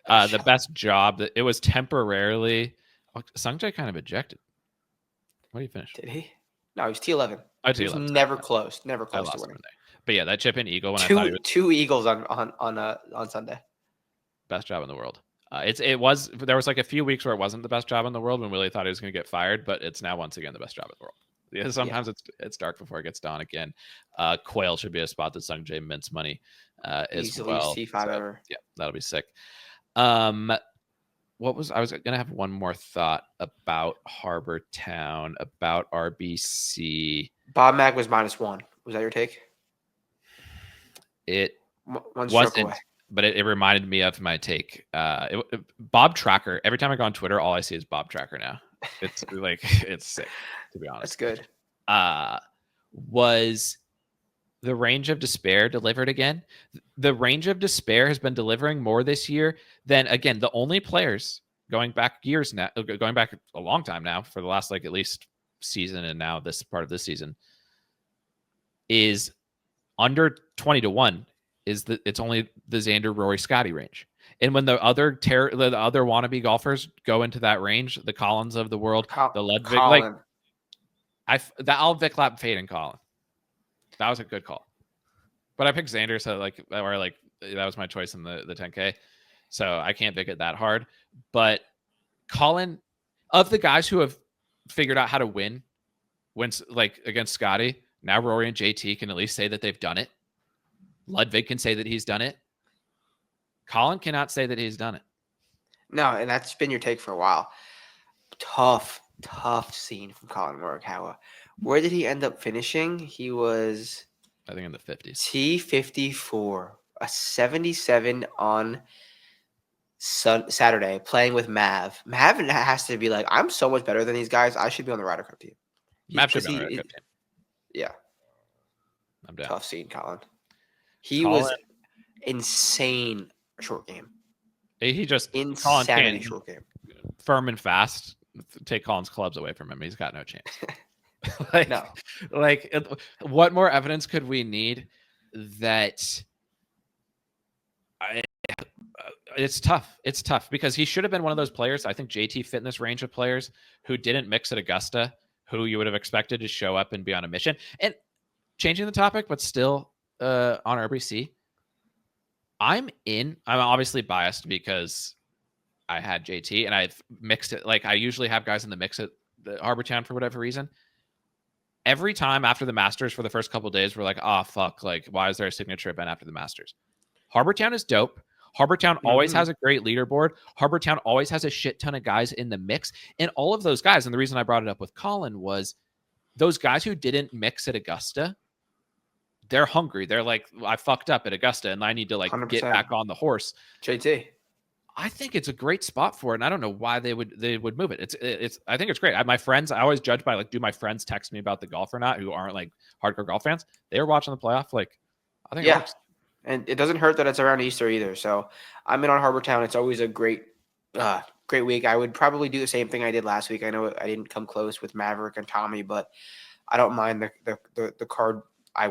Best job. It was temporarily. Sungjae kind of ejected. What did he finish? Did he? No, he was T11. He was never close to winning. But yeah, that chip in eagle when I thought he was two eagles on Sunday. Best job in the world. There was like a few weeks where it wasn't the best job in the world when Willie thought he was going to get fired, but it's now once again the best job in the world. Yeah, sometimes it's dark before it gets dawn again. Quail should be a spot that Sungjae mints money as easily well. C5 ever. Yeah, that'll be sick. I was gonna have one more thought about Harbour Town, about RBC. Bob Mag was -1. Was that your take? It one stroke away. But it reminded me of my take. Bob Tracker. Every time I go on Twitter, all I see is Bob Tracker now. It's like it's sick, to be honest. That's good. Was the range of despair delivered again? The range of despair has been delivering more this year than, again, the only players going back a long time now, for the last like at least season and now this part of this season, is under 20-1. It's only the Xander, Rory, Scottie range. And when the other wannabe golfers go into that range, the Collins of the world, the Ludwig, Collin. I'll Vic Lap fade in Collin. That was a good call. But I picked Xander, so that was my choice in the 10K. So I can't pick it that hard. But Collin, of the guys who have figured out how to win like against Scottie, now Rory and JT can at least say that they've done it. Ludwig can say that he's done it. Collin cannot say that he's done it. No, and that's been your take for a while. Tough scene from Collin Morikawa. Where did he end up finishing? He was, I think, in the 50s. T54, a 77 on Saturday, playing with Mav. Mav has to be like, I'm so much better than these guys. I should be on the Ryder Cup team. Mav should be on the Ryder Cup team. Yeah. I'm down. Tough scene, Collin. He was insane short game. He just insanity short game. Firm and fast. Take Collin's clubs away from him. He's got no chance. No. What more evidence could we need that it's tough. It's tough because he should have been one of those players. I think JT fit in this range of players who didn't mix at Augusta, who you would have expected to show up and be on a mission. And changing the topic, but still on RBC, I'm obviously biased because I had JT and I've mixed it. Like I usually have guys in the mix at the Harbour Town for whatever reason. Every time after the Masters for the first couple of days, we're like, oh, fuck. Like, why is there a signature event after the Masters? Harbour Town is dope. Harbour Town always has a great leaderboard. Harbour Town always has a shit ton of guys in the mix. And all of those guys, and the reason I brought it up with Collin was those guys who didn't mix at Augusta, they're hungry. They're like, I fucked up at Augusta and I need to like 100%. get back on the horse. JT. I think it's a great spot for it, and I don't know why they would move it. It's I think it's great. My friends, I always judge by like, do my friends text me about the golf or not, who aren't like hardcore golf fans? They were watching the playoff. Like, I think it works. And it doesn't hurt that it's around Easter either. So I'm in on Harbour Town. It's always a great week. I would probably do the same thing I did last week. I know I didn't come close with Maverick and Tommy, but I don't mind the card I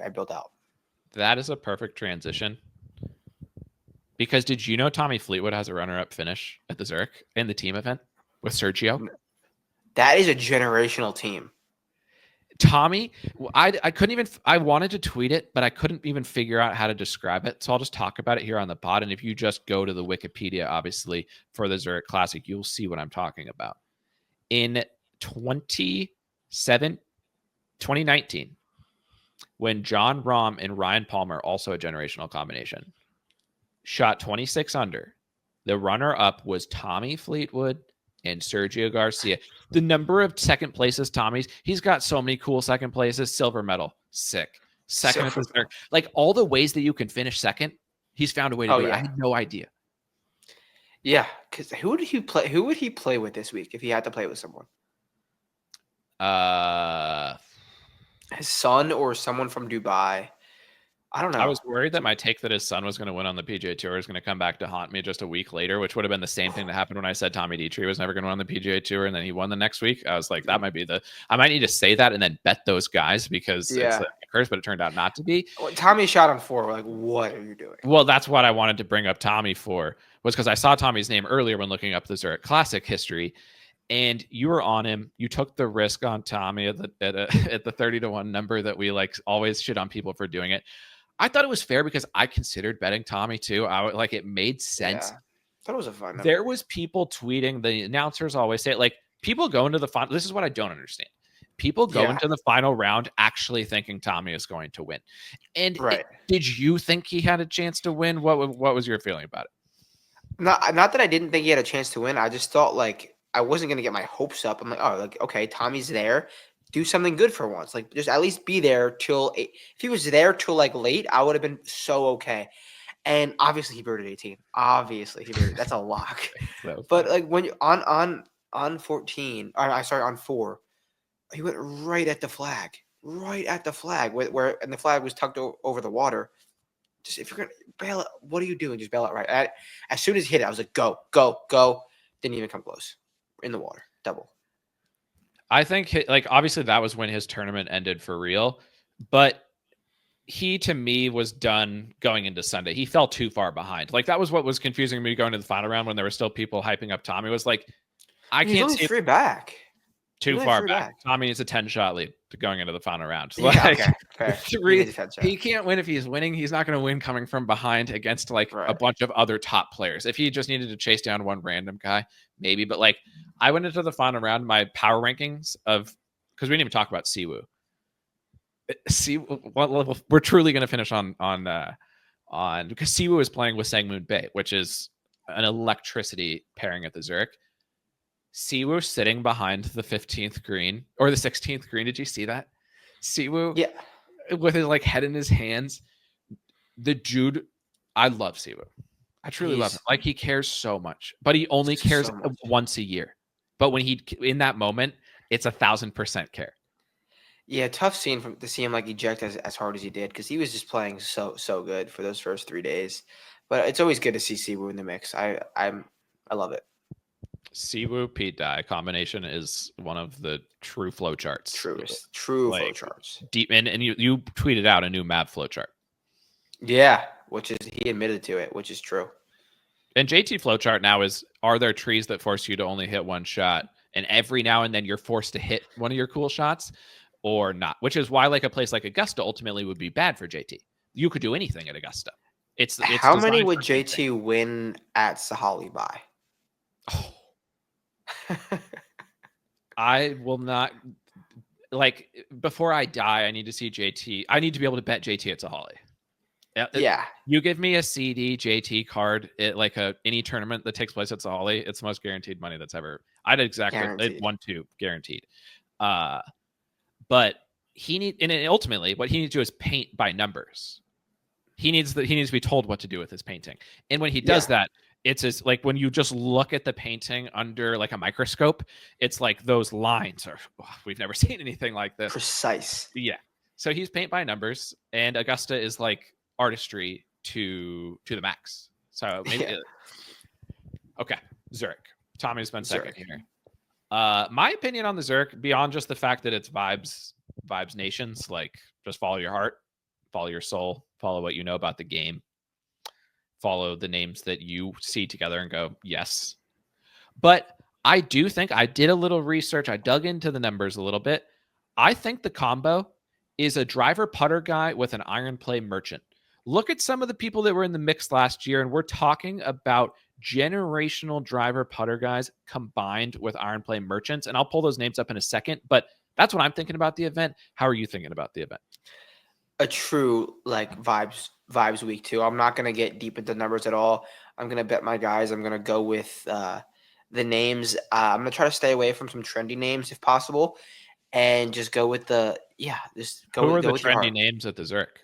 built out. That is a perfect transition. Because did you know Tommy Fleetwood has a runner-up finish at the Zurich in the team event with Sergio? That is a generational team. Tommy, I couldn't even, I wanted to tweet it, but I couldn't even figure out how to describe it. So I'll just talk about it here on the pod. And if you just go to the Wikipedia, obviously, for the Zurich Classic, you'll see what I'm talking about. In 2019, when John Rahm and Ryan Palmer, also a generational combination, shot 26 under, the runner-up was Tommy Fleetwood and Sergio Garcia. The number of second places he's got so many cool second places. Silver medal, sick. Second at the Zurich. Like all the ways that you can finish second, he's found a way to do it. I had no idea. Yeah, because who would he play with this week if he had to play with someone? His son or someone from Dubai. I don't know. I was worried that my take that his son was going to win on the PGA Tour is going to come back to haunt me just a week later, which would have been the same thing that happened when I said Tommy Dietrich was never going to win on the PGA Tour, and then he won the next week. I was like, that might be I might need to say that and then bet those guys because it's a curse, but it turned out not to be. Tommy shot on 4. We're like, what are you doing? Well, that's what I wanted to bring up Tommy for, was because I saw Tommy's name earlier when looking up the Zurich Classic history. And you were on him. You took the risk on Tommy at the 30-1 number that we like always shit on people for doing it. I thought it was fair because I considered betting Tommy too. It made sense. Yeah. I thought it was a fun number. There was people tweeting. The announcers always say it, like people go into the final. This is what I don't understand. People go into the final round actually thinking Tommy is going to win. And did you think he had a chance to win? What was your feeling about it? Not that I didn't think he had a chance to win. I just thought like I wasn't going to get my hopes up. I'm like, oh, like okay, Tommy's there. Do something good for once. Like just at least be there till 8. If he was there till like late, I would have been so okay. And obviously he birded 18. Obviously he birded. That's a lock. But like when you on 14, on 4, he went right at the flag. Right at the flag where and the flag was tucked over the water. Just if you're gonna bail out, what are you doing? Just bail out right. As soon as he hit it, I was like, go, go, go. Didn't even come close. In the water. Double. I think like obviously that was when his tournament ended for real, but he to me was done going into Sunday. He fell too far behind. Like that was what was confusing me going to the final round when there were still people hyping up Tommy. Was like I can't see three back. Too far back. Tommy needs a 10-shot lead to going into the final round. Like, yeah, okay, he can't win if he's winning. He's not going to win coming from behind against like a bunch of other top players. If he just needed to chase down one random guy, maybe. But like I went into the final round, my power rankings because we didn't even talk about Siwoo. We're truly going to finish on because Siwoo is playing with Sangmoon Bae, which is an electricity pairing at the Zurich. Siwoo sitting behind the 15th green or the 16th green. Did you see that? Siwoo, with his like head in his hands. The dude, I love Siwoo. I truly love him. Like he cares so much, but he only cares once a year. But when he in that moment, it's 1,000% care. Yeah, tough scene to see him like eject as hard as he did because he was just playing so good for those first 3 days. But it's always good to see Siwoo in the mix. I love it. Siwoo Pete Dye combination is one of the true flow charts. True like, flow charts. Deep and you tweeted out a new map flow chart. Yeah, which is he admitted to it, which is true. And JT flow chart now is: are there trees that force you to only hit one shot, and every now and then you're forced to hit one of your cool shots, or not? Which is why like a place like Augusta ultimately would be bad for JT. You could do anything at Augusta. It's how many would JT win at Sahalee by? Oh. I will not like before I die. I need to see JT. I need to be able to bet JT at Sahalee. Yeah. You give me a CD JT card at like any tournament that takes place at Sahalee, it's the most guaranteed money that's ever. I'd exactly Guaranteed. 1-2 guaranteed. But ultimately what he needs to do is paint by numbers. He needs to be told what to do with his painting. And when he does that, it's as like when you just look at the painting under like a microscope, it's like those lines are, we've never seen anything like this. Precise. Yeah. So he's paint by numbers, and Augusta is like artistry to the max. So maybe okay, Zurich. Tommy's been second here. My opinion on the Zurich, beyond just the fact that it's vibes nations, like just follow your heart, follow your soul, follow what you know about the game, follow the names that you see together and go, yes. But I do think I did a little research. I dug into the numbers a little bit. I think the combo is a driver putter guy with an iron play merchant. Look at some of the people that were in the mix last year, and we're talking about generational driver putter guys combined with iron play merchants. And I'll pull those names up in a second, but that's what I'm thinking about the event. How are you thinking about the event? A true like vibes week too. I'm not gonna get deep into numbers at all. I'm gonna bet my guys. I'm gonna go with the names. I'm gonna try to stay away from some trendy names if possible, and just go with just go. Who are go the with your trendy heart. names at the Zurich?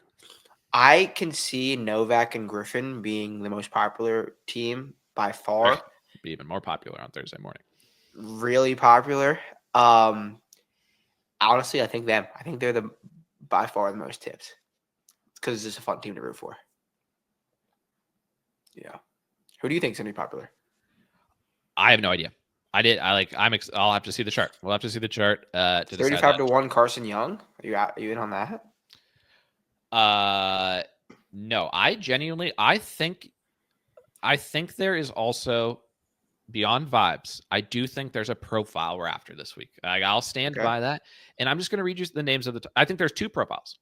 I can see Novak and Griffin being the most popular team by far. Be even more popular on Thursday morning. Really popular. Honestly, I think them. I think they're by far the most tips because it's just a fun team to root for. Yeah. Who do you think is going to be popular? I have no idea. I'll have to see the chart. We'll have to see the chart. 35-1 Carson Young. Are you in on that? No. I think there is also, beyond vibes, I do think there's a profile we're after this week. I'll stand by that. And I'm just going to read you the names of I think there's two profiles.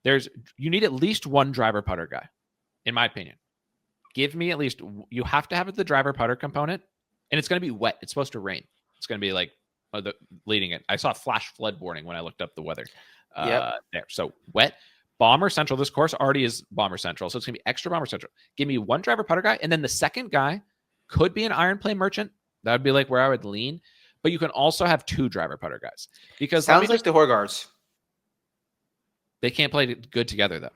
You need at least one driver putter guy, in my opinion. Give me at least, you have to have the driver putter component, and it's going to be wet. It's supposed to rain. It's going to be like leading it. I saw a flash flood warning when I looked up the weather there. So wet. Bomber Central. This course already is Bomber Central, so it's going to be extra Bomber Central. Give me one driver putter guy, and then the second guy could be an iron play merchant. That would be like where I would lean. But you can also have two driver putter guys. Because sounds like the Horgards. They can't play good together, though.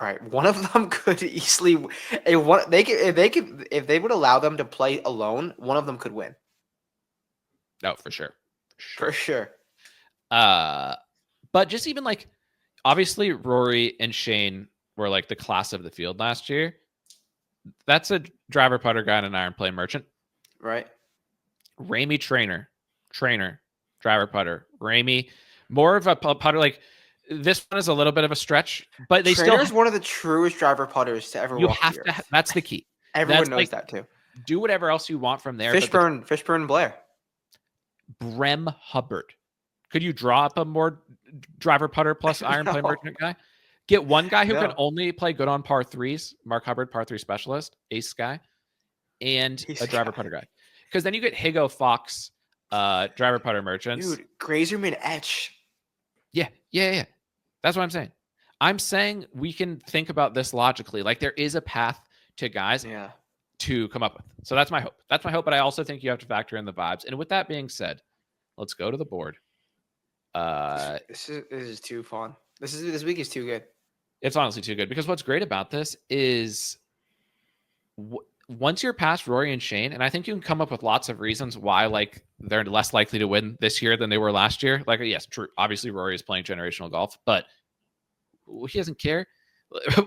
Right. One of them could easily if they would allow them to play alone, one of them could win. No, for sure. For sure. But just even like, obviously Rory and Shane were like the class of the field last year. That's a driver putter guy and an iron play merchant. Right. Ramey trainer, driver putter. Ramey, more of a putter. Like, this one is a little bit of a stretch, but they Trainer's one of the truest driver putters to ever walk have the to earth. That's the key. Everyone knows that too. Do whatever else you want from there. Fishburne Blair. Brem Hubbard. Could you draw up a more driver putter plus iron play merchant guy? Get one guy who can only play good on par threes, Mark Hubbard, par three specialist, ace guy, and a driver putter guy. Because then you get Higo Fox, driver putter merchants. Dude, Grazerman Etch. Yeah. That's what I'm saying. I'm saying we can think about this logically. Like, there is a path to guys to come up with. So that's my hope. But I also think you have to factor in the vibes. And with that being said, let's go to the board. This is too fun. This week is too good. It's honestly too good, because what's great about this is once you're past Rory and Shane, and I think you can come up with lots of reasons why like they're less likely to win this year than they were last year. Like, yes, true. Obviously, Rory is playing generational golf, but he doesn't care.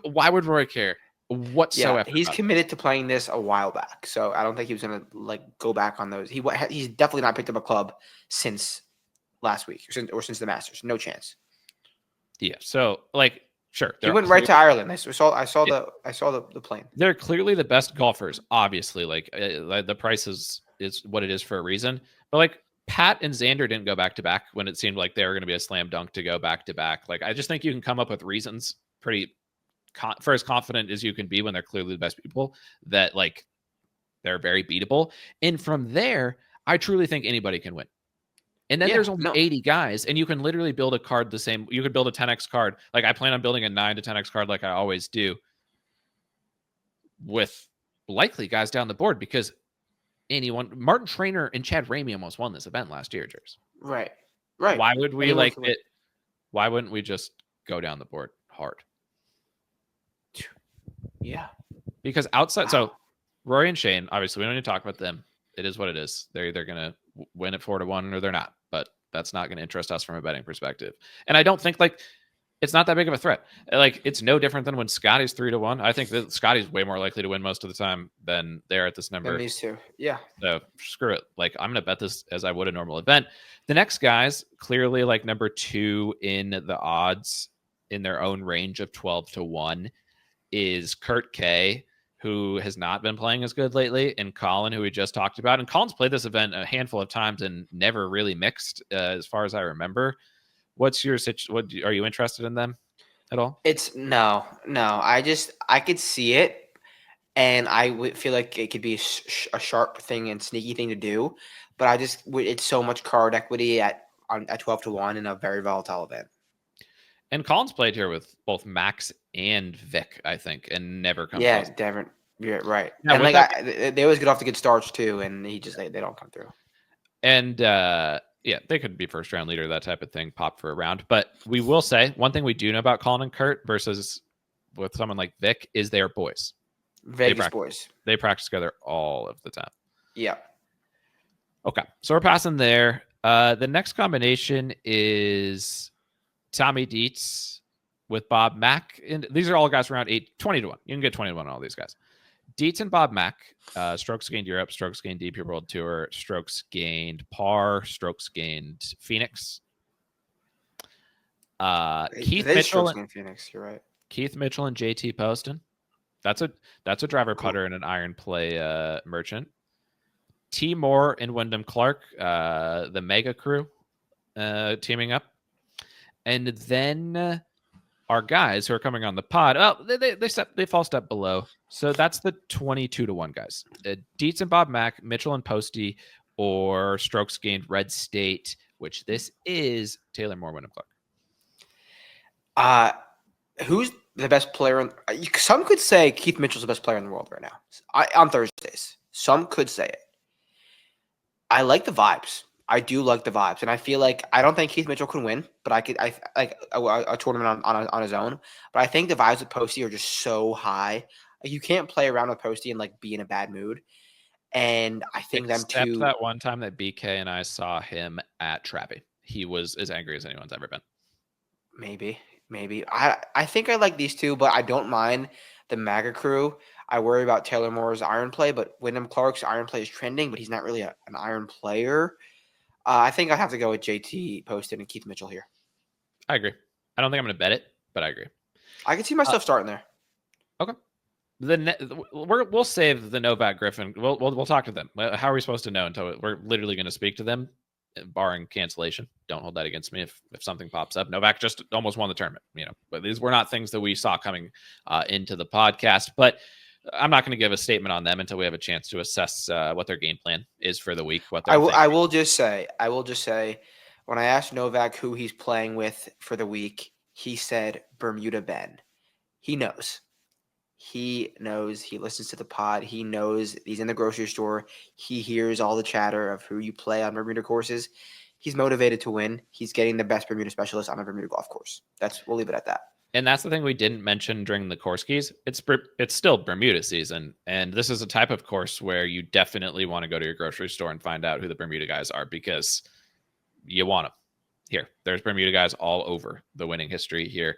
Why would Rory care whatsoever? Yeah, he's committed to playing this a while back, so I don't think he was going to like go back on those. He's definitely not picked up a club since last week or since the Masters. No chance. Yeah. So like, sure, he went right to Ireland. I saw the plane. They're clearly the best golfers. Obviously, like the price is what it is for a reason. But like, Pat and Xander didn't go back to back when it seemed like they were going to be a slam dunk to go back to back. Like, I just think you can come up with reasons for as confident as you can be when they're clearly the best people that like they're very beatable. And from there, I truly think anybody can win. And then Yeah, there's only no. 80 guys, and you can literally build a card the same. You could build a 10x card. Like I plan on building a 9 to 10x card like I always do with likely guys down the board because Martin Trainer and Chad Ramey almost won this event last year, Jers. Right. Why would we Anyone like can win. it? Why wouldn't we just go down the board hard? Yeah. Because outside, Wow. so Rory and Shane, obviously, we don't need to talk about them. It is what it is. They're either going to win at 4-1 or they're not. But that's not going to interest us from a betting perspective. And I don't think like it's not that big of a threat. Like it's no different than when Scottie's 3-1. I think that Scottie's way more likely to win most of the time than they're at this number. Than these two. Yeah. So screw it. Like I'm going to bet this as I would a normal event. The next guys clearly like number 2 in the odds in their own range of 12-1 is Kurt K, who has not been playing as good lately, and Collin, who we just talked about. And Collin's played this event a handful of times and never really mixed, as far as I remember. What's your situation? Are you interested in them at all? It's no. I could see it, and I would feel like it could be a sharp thing and sneaky thing to do, but it's so much card equity at 12-1 in a very volatile event. And Collin's played here with both Max and Vic, I think, and never come Yeah, close. Devin. Yeah, right. Now, and like they always get off to good starts too, and they don't come through. And yeah, they could be first round leader, that type of thing, pop for a round. But we will say one thing we do know about Collin and Kurt versus with someone like Vic is they are boys. Vegas boys. They practice together all of the time. Yeah. Okay, so we're passing there. The next combination is Tommy Dietz with Bob Mack. And these are all guys around 20-1. You can get 20-1 on all these guys. Dietz and Bob Mack, strokes gained Europe, strokes gained DP World Tour, strokes gained par, strokes gained Phoenix. Keith Mitchell and Phoenix, you're right. Keith Mitchell and JT Poston. That's a driver putter and an iron play merchant. T Moore and Wyndham Clark, the mega crew, teaming up. And then our guys who are coming on the pod, they fall a step below. So that's the 22-1 guys. Dietz and Bob Mack, Mitchell and Posty, or strokes gained Red State, which this is Taylor Moore, Wyndham Clark. Who's the best player? Some could say Keith Mitchell's the best player in the world right now on Thursdays. Some could say it. I like the vibes. I do like the vibes, and I feel like I don't think Keith Mitchell can win, but I like a tournament on his own. But I think the vibes with Posty are just so high. Like, you can't play around with Posty and like be in a bad mood. And I think Except them two. That one time that BK and I saw him at Trappy, he was as angry as anyone's ever been. Maybe. I think I like these two, but I don't mind the MAGA crew. I worry about Taylor Moore's iron play, but Wyndham Clark's iron play is trending, but he's not really an iron player. I think I have to go with JT Poston and Keith Mitchell here. I agree. I don't think I'm going to bet it, but I agree. I can see myself starting there. Okay. We'll save the Novak Griffin. We'll talk to them. How are we supposed to know until we're literally going to speak to them, barring cancellation? Don't hold that against me if something pops up. Novak just almost won the tournament, but these were not things that we saw coming into the podcast. But I'm not going to give a statement on them until we have a chance to assess what their game plan is for the week. I will just say, when I asked Novak who he's playing with for the week, he said Bermuda Ben. He knows. He listens to the pod. He knows he's in the grocery store. He hears all the chatter of who you play on Bermuda courses. He's motivated to win. He's getting the best Bermuda specialist on a Bermuda golf course. We'll leave it at that. And that's the thing we didn't mention during the course keys. It's still Bermuda season. And this is a type of course where you definitely want to go to your grocery store and find out who the Bermuda guys are because you want them. Here, there's Bermuda guys all over the winning history here.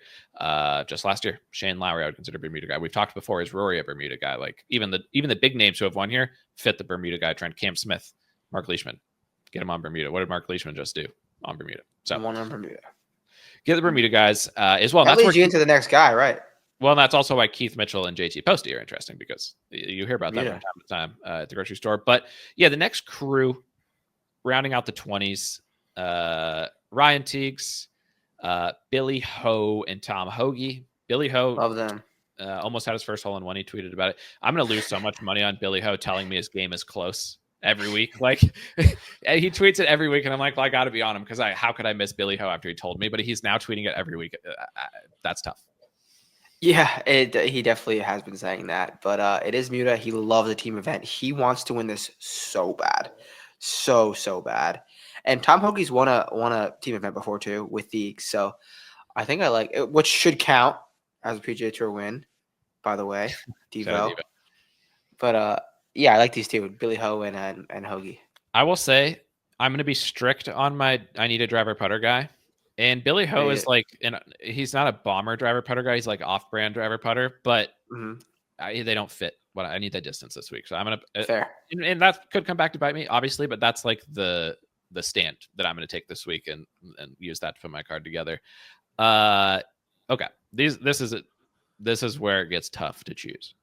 Just last year, Shane Lowry, I would consider Bermuda guy. We've talked before, is Rory a Bermuda guy? Like even the big names who have won here fit the Bermuda guy trend. Cam Smith, Mark Leishman, get him on Bermuda. What did Mark Leishman just do on Bermuda? So one on Bermuda. Get the Bermuda guys as well. That leads you into the next guy, right? Well, and that's also why Keith Mitchell and JT Posty are interesting because you hear about that from time to time at the grocery store. But yeah, the next crew, rounding out the 20s, Ryan Teagues, Billy Ho, and Tom Hoagie. Billy Ho, love them. Almost had his first hole in one. He tweeted about it. I'm going to lose so much money on Billy Ho telling me his game is close every week. Like he tweets it every week, and I'm like, well, I got to be on him because how could I miss Billy Ho after he told me? But he's now tweeting it every week. That's tough. Yeah, he definitely has been saying that, but it is Muta. He loves the team event. He wants to win this so bad, so bad. And Tom Hoagie's won a team event before too with the so I think I like it, which should count as a PGA Tour win, by the way, Devo. But yeah, I like these two, Billy Ho and Hoagie. I will say I'm going to be strict on my I need a driver putter guy. And Billy Ho is like, and he's not a bomber driver putter guy. He's like off-brand driver putter, but they don't fit. What I need that distance this week, so I'm gonna fair, and that could come back to bite me, obviously. But that's like the stand that I'm gonna take this week and use that to put my card together. Okay, this is where it gets tough to choose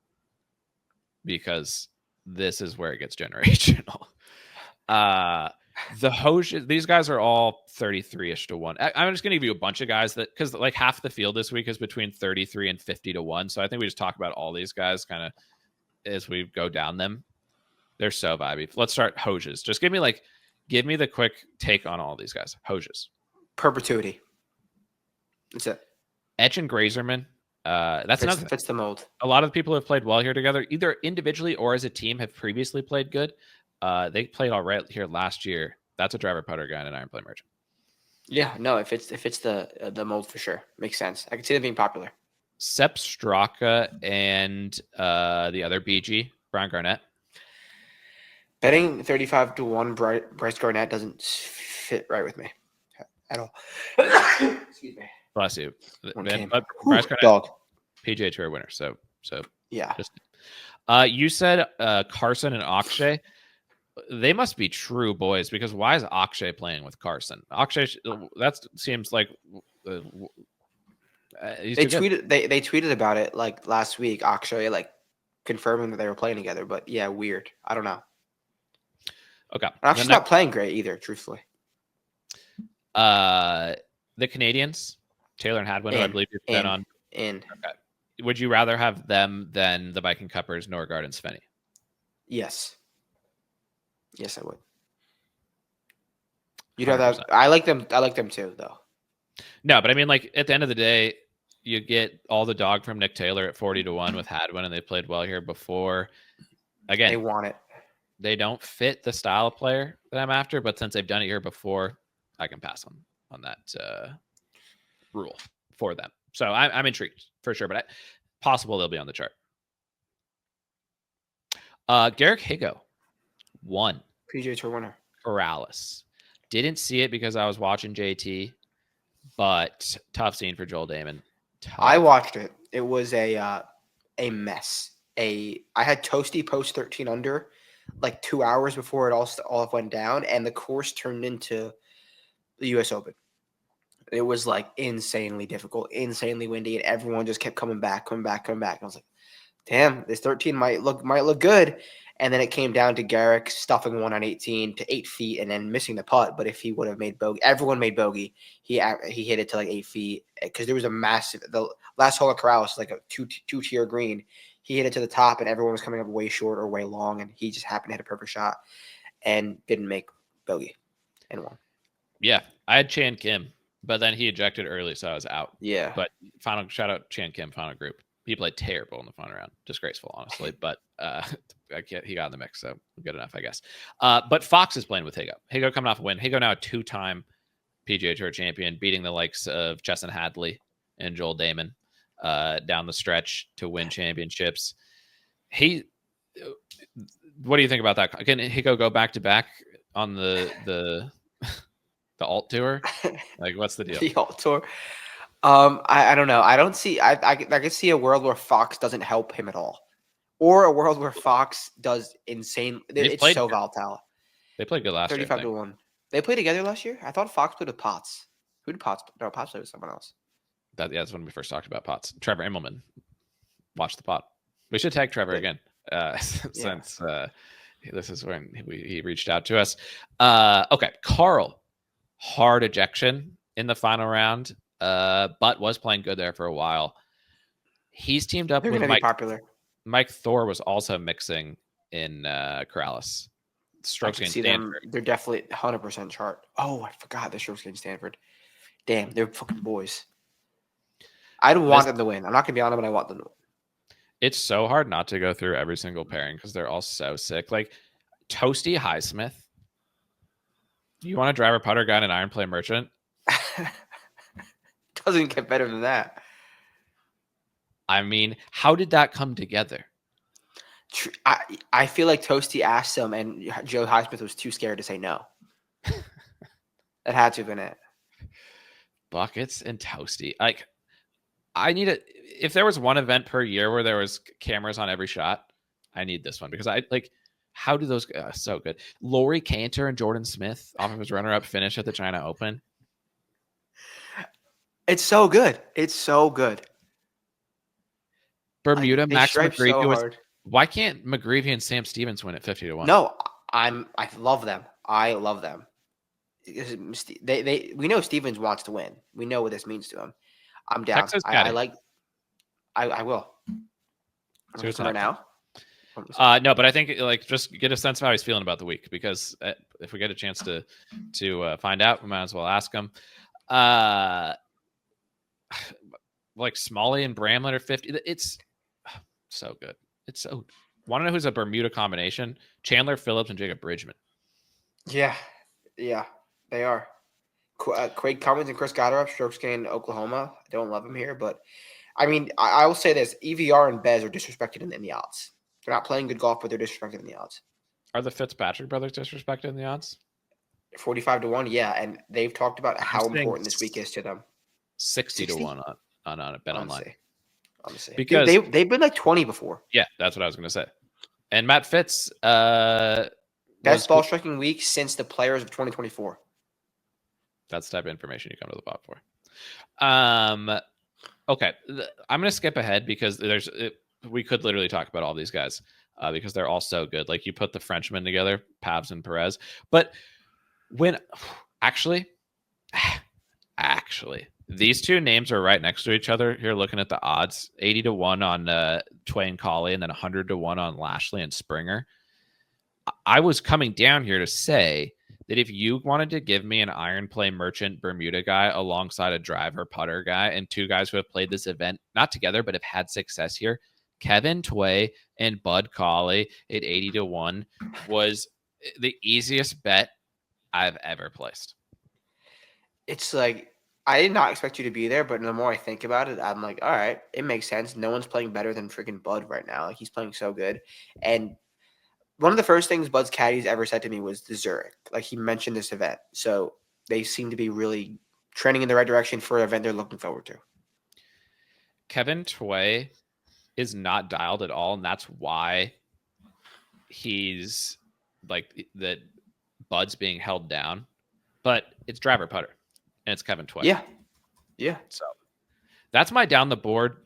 because this is where it gets generational. The Hoge, these guys are all 33-ish to 1. I'm just going to give you a bunch of guys that, because like half the field this week is between 33 and 50 to 1. So I think we just talk about all these guys kind of as we go down them. They're so vibey. Let's start Hoges. Just give me the quick take on all these guys. Hoges. Perpetuity. That's it. Etch and Grazerman. That's another fits the mold. A lot of the people who have played well here together, either individually or as a team, have previously played good. They played all right here last year. That's a driver putter guy and an iron play merchant. Yeah, no, if it's the mold for sure. Makes sense. I can see them being popular. Sepp Straka and the other BG, Brian Garnett. Betting 35 to 1 Bryce Garnett doesn't fit right with me at all. Excuse me. Bless you. Bryce Garnett, dog. PGA Tour winner. So yeah. You said Carson and Akshay. They must be true boys because why is Akshay playing with Carson? Akshay, that seems like they tweeted about it like last week. Akshay like confirming that they were playing together, but yeah, weird. I don't know. Okay, Akshay's not playing great either, truthfully. The Canadians, Taylor and Hadwin, who I believe you've been on. Okay. Would you rather have them than the Viking Cuppers, Norgard and Svenny? Yes. Yes, I would. You'd have that. I like them too, though. No, but I mean, like at the end of the day, you get all the dog from Nick Taylor at 40 to 1 with Hadwin, and they played well here before. Again, they want it. They don't fit the style of player that I'm after, but since they've done it here before, I can pass on that rule for them. So I'm intrigued for sure, but possible they'll be on the chart. Garrick Higo. 1 PGA Tour winner. Corrales. Didn't see it because I was watching JT, but tough scene for Joel Damon. Tough. I watched it. It was a mess. I had Toasty post 13 under like 2 hours before it all went down, and the course turned into the U.S. Open. It was like insanely difficult, insanely windy, and everyone just kept coming back. And I was like, damn, this 13 might look good. And then it came down to Garrick stuffing one on 18 to 8 feet and then missing the putt. But if he would have made bogey, everyone made bogey. He hit it to like 8 feet because there was a massive. The last hole of Corrales, like a two-tier green. He hit it to the top, and everyone was coming up way short or way long, and he just happened to hit a perfect shot and didn't make bogey and won. Yeah, I had Chan Kim, but then he ejected early, so I was out. Yeah. But final shout out Chan Kim, final group. He played terrible in the final round. Disgraceful, honestly. But he got in the mix, so good enough, I guess. But Fox is playing with Higo. Higo coming off a win. Higo now a 2-time PGA Tour champion, beating the likes of Chesson Hadley and Joel Damon down the stretch to win championships. What do you think about that? Can Higo go back to back on the alt tour? Like, what's the deal? The alt tour. I don't know. I don't see. I can see a world where Fox doesn't help him at all, or a world where Fox does insane. It's so volatile. They played good last year. 35 to 1. They played together last year. I thought Fox played with Potts. Who did Potts? No, Potts played with someone else. That's when we first talked about Potts. Trevor Immelman. Watch the pot. We should tag Trevor again since this is when he reached out to us. Okay, Carl. Hard ejection in the final round. But was playing good there for a while. He's teamed up with Mike. Popular. Mike Thor was also mixing in Corrales. Strokes can gained see them. Stanford. They're definitely 100% chart. Oh, I forgot the strokes gained Stanford. Damn, they're fucking boys. I don't want them to win. I'm not gonna be honest, but I want them to win. It's so hard not to go through every single pairing because they're all so sick. Like Toasty Highsmith. You want a driver putter guy and an iron play merchant? Doesn't get better than that. I mean, how did that come together? I feel like Toasty asked him, and Joe Highsmith was too scared to say no. That had to have been it. Buckets and Toasty. Like, I need it. If there was one event per year where there was cameras on every shot, I need this one because I like. How do those so good? Rory Cantor and Jordan Smith off of his runner-up finish at the China Open. It's so good. It's so good. Bermuda Max McGreevy so was. hard. Why can't McGreevy and Sam Stevens win at 50-1? No, I love them. I love them. We know Stevens wants to win. We know what this means to him. I'm down. Texas I will. So it's right now. No, but I think like just get a sense of how he's feeling about the week because if we get a chance to find out, we might as well ask him. Like Smalley and Bramlett are 50. It's so good. It's so. Want to know who's a Bermuda combination? Chandler Phillips and Jacob Bridgman. Yeah, they are. Craig Cummins and Chris Gotterup, strokes gained Oklahoma. I don't love him here, but I mean, I will say this: EVR and Bez are disrespected in the odds. They're not playing good golf, but they're disrespected in the odds. Are the Fitzpatrick brothers disrespected in the odds? 45-1, yeah, and they've talked about how important this week is to them. 60-1 on Bet Online. Honestly, because dude, they've been like 20 before. Yeah, that's what I was going to say. And Matt Fitz, best ball striking week since the Players of 2024. That's the type of information you come to the bot for. Okay, I'm going to skip ahead because we could literally talk about all these guys because they're all so good. Like you put the Frenchmen together, Pavs and Perez. But when actually, these two names are right next to each other. Here, looking at the odds, 80-1 on Twain Colley, and then 100-1 on Lashley and Springer. I was coming down here to say that if you wanted to give me an iron play merchant Bermuda guy alongside a driver putter guy and two guys who have played this event, not together, but have had success here, Kevin Tway and Bud Colley at 80-1 was the easiest bet I've ever placed. It's like, I did not expect you to be there, but the more I think about it, I'm like, all right, it makes sense. No one's playing better than freaking Bud right now. Like, he's playing so good. And one of the first things Bud's caddies ever said to me was the Zurich. Like, he mentioned this event. So they seem to be really trending in the right direction for an event they're looking forward to. Kevin Tway is not dialed at all, and that's why he's like that Bud's being held down. But it's driver putter. And it's Kevin Tway. Yeah. So that's my down the board,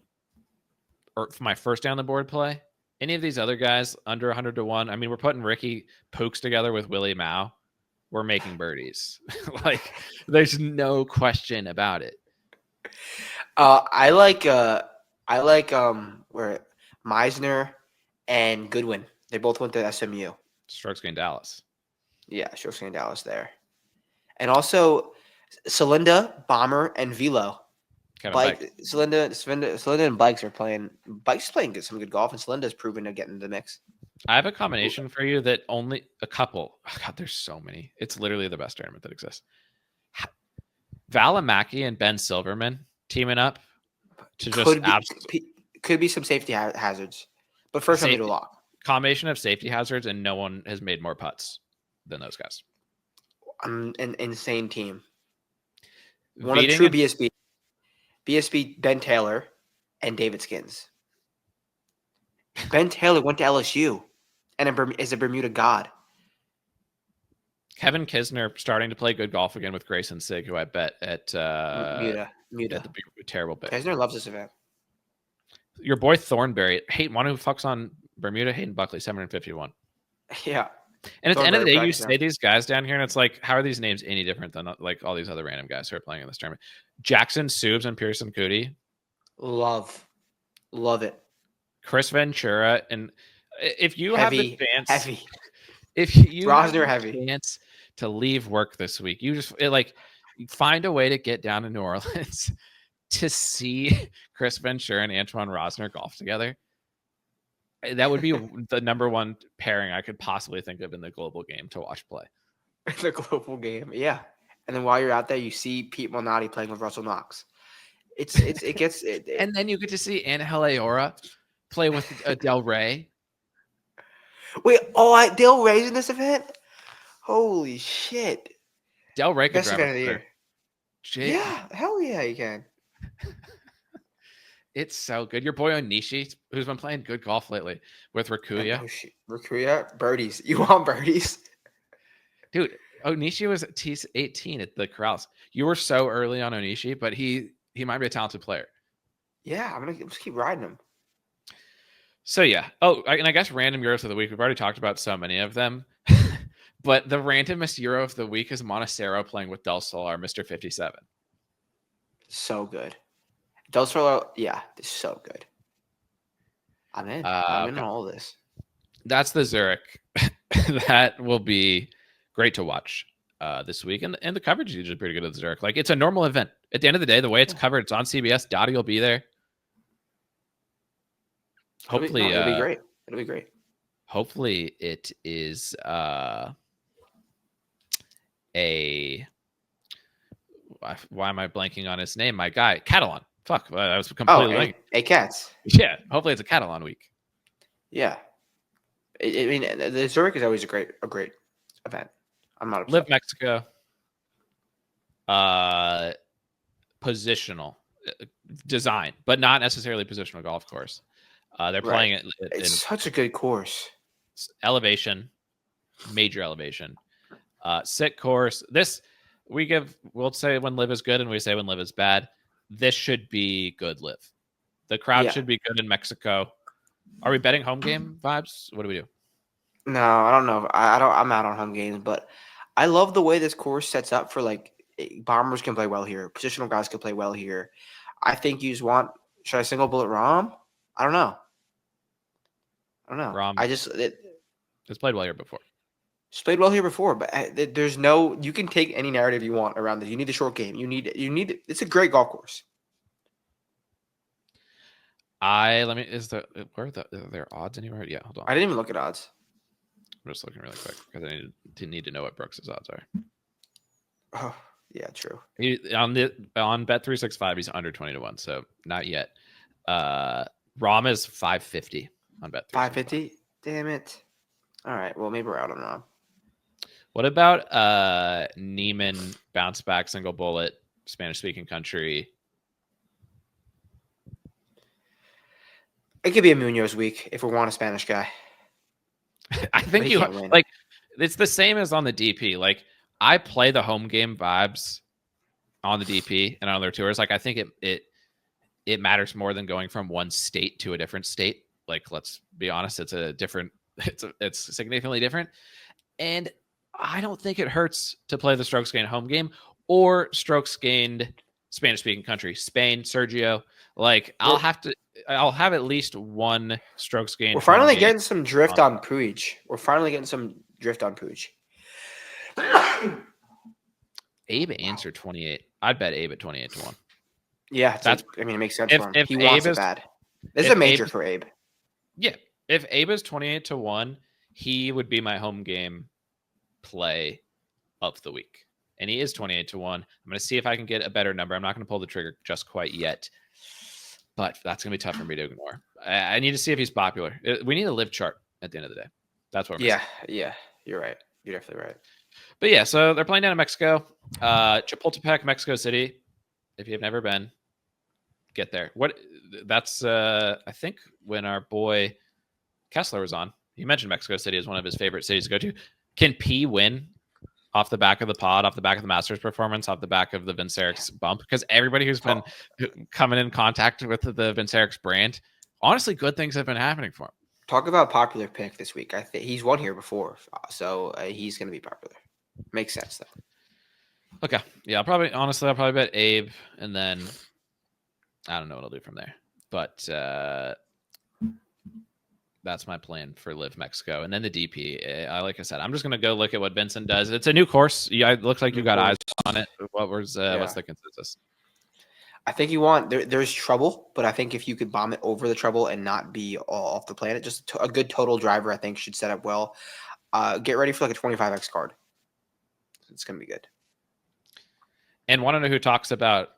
or my first down the board play. Any of these other guys under 100-1. I mean, we're putting Ricky Pooks together with Willie Mao. We're making birdies. Like, there's no question about it. I like where Meisner and Goodwin. They both went to SMU. Strokes gained Dallas. Yeah, strokes gained Dallas there, and also Celinda, Bomber, and Velo. Celinda and Bikes are playing. Bikes is playing some good golf, and Celinda's proven to get into the mix. I have a combination for you that only a couple. Oh God, there's so many. It's literally the best tournament that exists. Valimaki and Ben Silverman teaming up to just could be some safety hazards, but first I'm going to do a lock. Combination of safety hazards, and no one has made more putts than those guys. An insane team. One of true BSB, Ben Taylor, and David Skins. Ben Taylor went to LSU and is a Bermuda god. Kevin Kisner starting to play good golf again with Grayson Sig, who I bet at Muta. At the terrible bet. Kisner loves this event. Your boy Thornberry, one who fucks on Bermuda, Hayden Buckley, 751. Yeah. And at the end of the day, you say these guys down here, and it's like, how are these names any different than like all these other random guys who are playing in this tournament? Jackson Subes and Pearson Cootie. Love it. Chris Ventura. And if you have the chance, If you have Rosner a heavy. chance to leave work this week, you find a way to get down to New Orleans to see Chris Ventura and Antoine Rosner golf together. That would be the number one pairing I could possibly think of in the global game to watch play. The global game, yeah. And then while you're out there, you see Pete Malnati playing with Russell Knox. It gets it. And then you get to see Angel Ayora play with Del Rey. Wait, Del Rey's in this event? Holy shit! Del Rey could Best drive event a of the clear. year. Yeah, hell yeah, you can. It's so good. Your boy Onishi, who's been playing good golf lately with Rakuya. Rakuya, birdies. You want birdies? Dude, Onishi was T18 at the Corrals. You were so early on Onishi, but he might be a talented player. Yeah, I'm gonna just keep riding him. So yeah. Oh, and I guess random Euros of the week. We've already talked about so many of them. But the randomest Euro of the week is Montecero playing with Del Solar, Mr. 57. So good. Del Solar, yeah, it's so good. I'm in. I'm in all of this. That's the Zurich. That will be great to watch this week. And the coverage is usually pretty good at the Zurich. Like, it's a normal event. At the end of the day, the way it's covered, it's on CBS. Dottie will be there. Hopefully, it'll be great. It'll be great. Hopefully, it is why am I blanking on his name? My guy, Catalan. Fuck, I was completely a Cats. Yeah, hopefully it's a Catalan week. Yeah, I mean the Zurich is always a great event. I'm not upset. LIV Mexico. Positional design, but not necessarily positional golf course. They're playing it. It's such a good course. Elevation, major elevation. Sit course. This we'll say when LIV is good and we say when LIV is bad. This should be good LIV. The crowd should be good in Mexico. Are we betting home game vibes? What do we do? No, I don't know. I'm out on home games, but I love the way this course sets up for like bombers can play well here. Positional guys can play well here. I think you just want. Should I single bullet Rom? I don't know. Rom. It's played well here before. It's played well here before, but there's no. You can take any narrative you want around this. You need the short game. You need. It's a great golf course. Where are there odds anywhere? Yeah, hold on. I didn't even look at odds. I'm just looking really quick because I need to know what Brooks' odds are. Oh, yeah, true. On Bet365, he's under 20-1, so not yet. Rom is 550 on Bet365. 550? Damn it. All right, well, maybe we're out on Rom. What about Neiman, bounce back, single bullet, Spanish-speaking country? It could be a Munoz week if we want a Spanish guy. I think it's the same as on the DP. Like, I play the home game vibes on the DP and on other tours. Like, I think it matters more than going from one state to a different state. Like, let's be honest, it's significantly different. And I don't think it hurts to play the strokes gained home game or strokes gained Spanish speaking country. Spain, Sergio. Like, I'll have at least one strokes gained. We're finally getting some drift on Puig. Abe answered 28. I'd bet Abe at 28-1. Yeah, it makes sense for him. He wants it bad. This is a major for Abe. Yeah. If Abe is 28-1, he would be my home game play of the week. And he is 28-1. I'm going to see if I can get a better number. I'm not going to pull the trigger just quite yet. But that's going to be tough for me to ignore. I need to see if he's popular. We need a live chart at the end of the day. That's what we're missing. Yeah. You're right. You're definitely right. But yeah, so they're playing down in Mexico. Chapultepec, Mexico City. If you've never been, get there. That's I think when our boy Kessler was on, he mentioned Mexico City as one of his favorite cities to go to. Can P win off the back of the pod, off the back of the Masters performance, off the back of the Vincerix bump? Because everybody who's been coming in contact with the Vincerix brand, honestly, good things have been happening for him. Talk about popular pick this week. I think he's won here before, so he's going to be popular. Makes sense, though. Okay. Yeah, I'll probably bet Abe, and then I don't know what I'll do from there. But That's my plan for LIV Mexico. And then the DP. Like I said, I'm just going to go look at what Vincent does. It's a new course. Yeah, it looks like you got eyes on it. What's the consensus? I think you want there's trouble, but I think if you could bomb it over the trouble and not be all off the planet, just a good total driver, I think should set up well. Get ready for like a 25x card. It's gonna be good. And want to know who talks about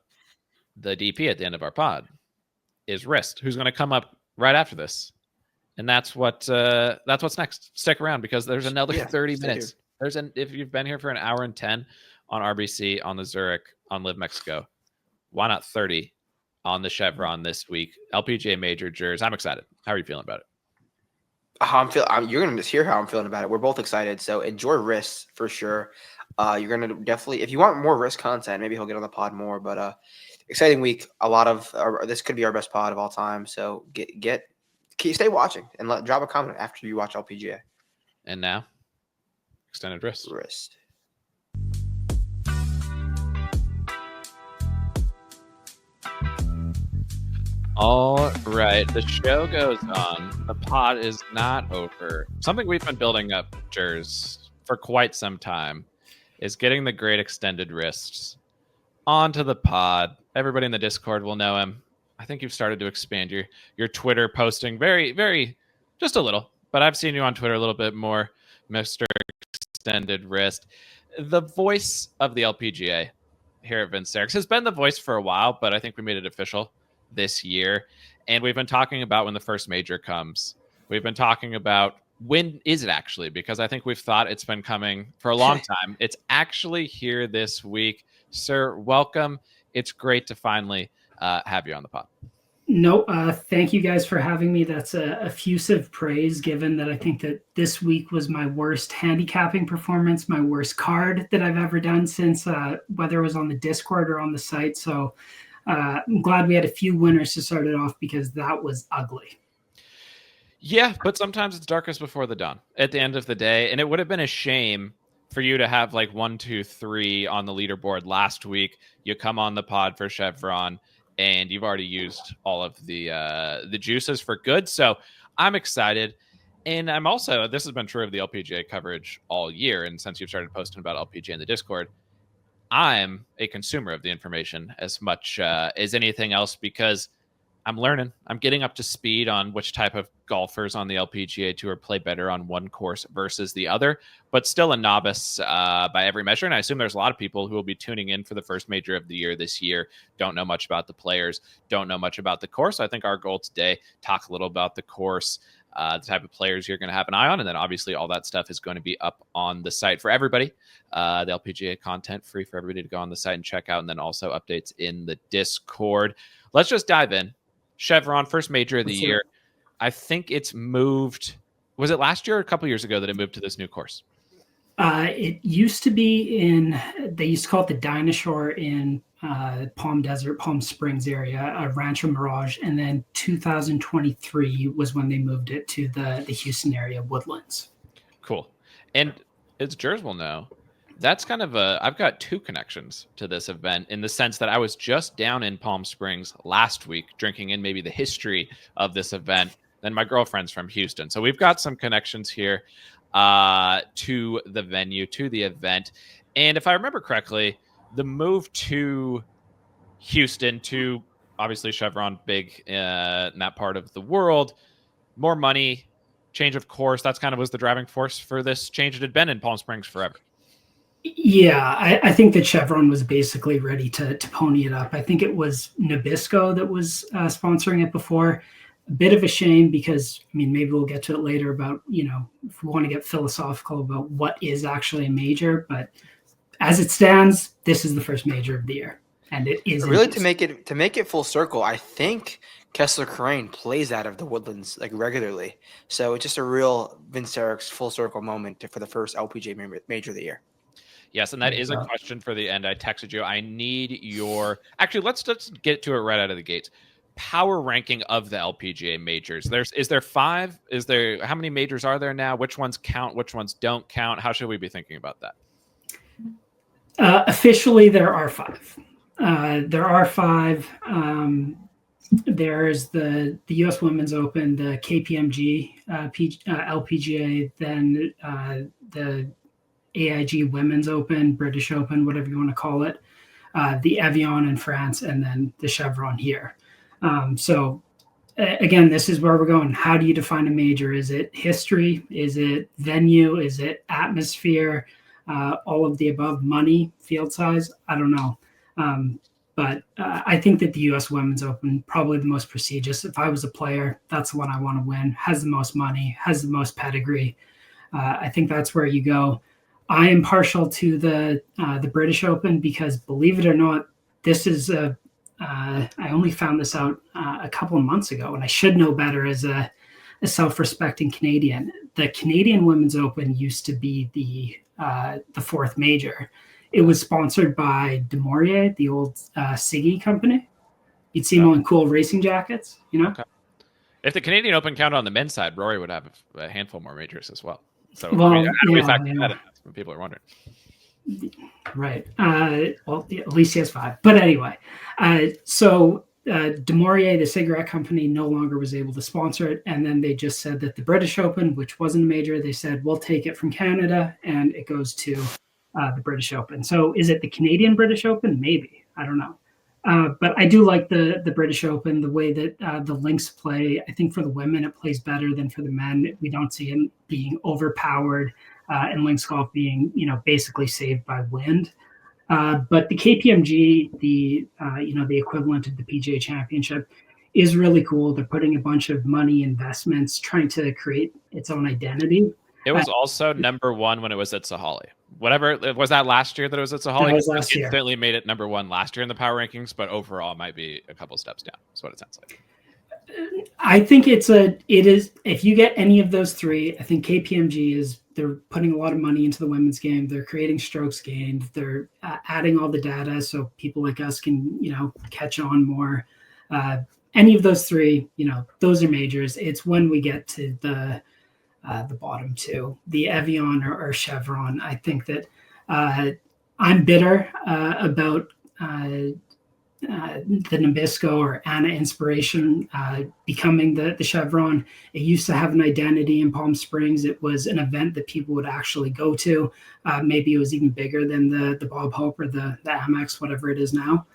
the DP at the end of our pod is Wrist, who's going to come up right after this, and that's what's next. Stick around because there's another 30 minutes. If you've been here for an hour and 10 on RBC, on the Zurich, on LIV Mexico, why not 30 on the Chevron this week? LPGA Major Jers. I'm excited. How are you feeling about it? You're gonna just hear how I'm feeling about it. We're both excited, so enjoy Wrist for sure. You're gonna definitely, if you want more Wrist content, maybe he'll get on the pod more. But exciting week. A lot of this could be our best pod of all time. So stay watching and drop a comment after you watch LPGA. And now, extended Wrist. All right, the show goes on. The pod is not over. Something we've been building up, Jers, for quite some time is getting the great extended wrists onto the pod. Everybody in the Discord will know him. I think you've started to expand your Twitter posting very, very, just a little. But I've seen you on Twitter a little bit more, Mr. Extended Wrist. The voice of the LPGA here at Vince Sarix has been the voice for a while, but I think we made it official this year. And we've been talking about when the first major comes. We've been talking about when is it actually, because I think we've thought it's been coming for a long time. It's actually here this week. Sir, welcome. It's great to finally have you on the pod. No, thank you guys for having me. That's effusive praise, given that I think that this week was my worst handicapping performance, my worst card that I've ever done since, whether it was on the Discord or on the site. So I'm glad we had a few winners to start it off because that was ugly. Yeah, but sometimes it's darkest before the dawn at the end of the day. And it would have been a shame for you to have like 1, 2, 3 on the leaderboard last week. You come on the pod for Chevron and you've already used all of the juices for good. So I'm excited. And I'm also, this has been true of the LPGA coverage all year. And since you've started posting about LPGA in the Discord, I'm a consumer of the information as much as anything else because I'm learning. I'm getting up to speed on which type of golfers on the LPGA Tour play better on one course versus the other, but still a novice by every measure. And I assume there's a lot of people who will be tuning in for the first major of the year this year, don't know much about the players, don't know much about the course. I think our goal today, talk a little about the course, the type of players you're going to have an eye on. And then obviously all that stuff is going to be up on the site for everybody. The LPGA content free for everybody to go on the site and check out. And then also updates in the Discord. Let's just dive in. Chevron, first major of the year. I think it's moved. Was it last year or a couple years ago that it moved to this new course? It used to be they used to call it the Dinosaur in Palm Desert, Palm Springs area, Rancho Mirage. And then 2023 was when they moved it to the Houston area, Woodlands. Cool. And as Jers will know, that's kind of I've got two connections to this event in the sense that I was just down in Palm Springs last week drinking in maybe the history of this event. Then my girlfriend's from Houston. So we've got some connections here to the venue, to the event. And if I remember correctly, the move to Houston to obviously Chevron, big in that part of the world, more money, change of course. That's kind of was the driving force for this change. It had been in Palm Springs forever. Yeah, I think that Chevron was basically ready to pony it up. I think it was Nabisco that was sponsoring it before. A bit of a shame because, I mean, maybe we'll get to it later about, if we want to get philosophical about what is actually a major. But as it stands, this is the first major of the year. And it is really to make it full circle. I think Kessler Crane plays out of the Woodlands like regularly. So it's just a real Vince Sarix full circle moment for the first LPGA major of the year. Yes, and that is a question for the end. I texted you. I need your actually. Let's get to it right out of the gates. Power ranking of the LPGA majors. Is there 5? How many majors are there now? Which ones count? Which ones don't count? How should we be thinking about that? Officially, there are 5. There are 5. There's the U.S. Women's Open, the KPMG LPGA, then the AIG Women's Open, British Open, whatever you want to call it, the Evian in France, and then the Chevron here. So again, this is where we're going. How do you define a major? Is it history? Is it venue? Is it atmosphere? All of the above, money, field size? I don't know. But I think that the U.S. Women's Open, probably the most prestigious. If I was a player, that's the one I want to win. Has the most money, has the most pedigree. I think that's where you go. I am partial to the British Open because, believe it or not, this is I only found this out a couple of months ago, and I should know better as a self-respecting Canadian. The Canadian Women's Open used to be the fourth major. It was sponsored by Du Maurier, the old Siggy company. You'd see them on cool racing jackets, you know? Okay. If the Canadian Open counted on the men's side, Rory would have a handful more majors as well. So well, how do we factor that in? That's what people are wondering. Right. Well, at least he has 5. But anyway, so Du Maurier, the cigarette company, no longer was able to sponsor it. And then they just said that the British Open, which wasn't a major, they said, we'll take it from Canada and it goes to the British Open. So is it the Canadian British Open? Maybe. I don't know. But I do like the British Open, the way that the links play. I think for the women, it plays better than for the men. We don't see it being overpowered and links golf being, basically saved by wind. But the KPMG, the equivalent of the PGA Championship, is really cool. They're putting a bunch of money investments, trying to create its own identity. It was also number 1 when it was at Sahalee. Whatever, was that last year that it was at Sahalee? That was last year. Instantly made it number 1 last year in the power rankings, but overall might be a couple steps down. That's what it sounds like. I think it is, if you get any of those 3, I think KPMG they're putting a lot of money into the women's game. They're creating strokes gained. They're adding all the data so people like us can, catch on more. Any of those 3, those are majors. It's when we get to the bottom 2, the Evian or Chevron. I think that I'm bitter about the Nabisco or Anna Inspiration becoming the Chevron. It used to have an identity in Palm Springs. It was an event that people would actually go to. Maybe it was even bigger than the Bob Hope or the Amex, whatever it is now.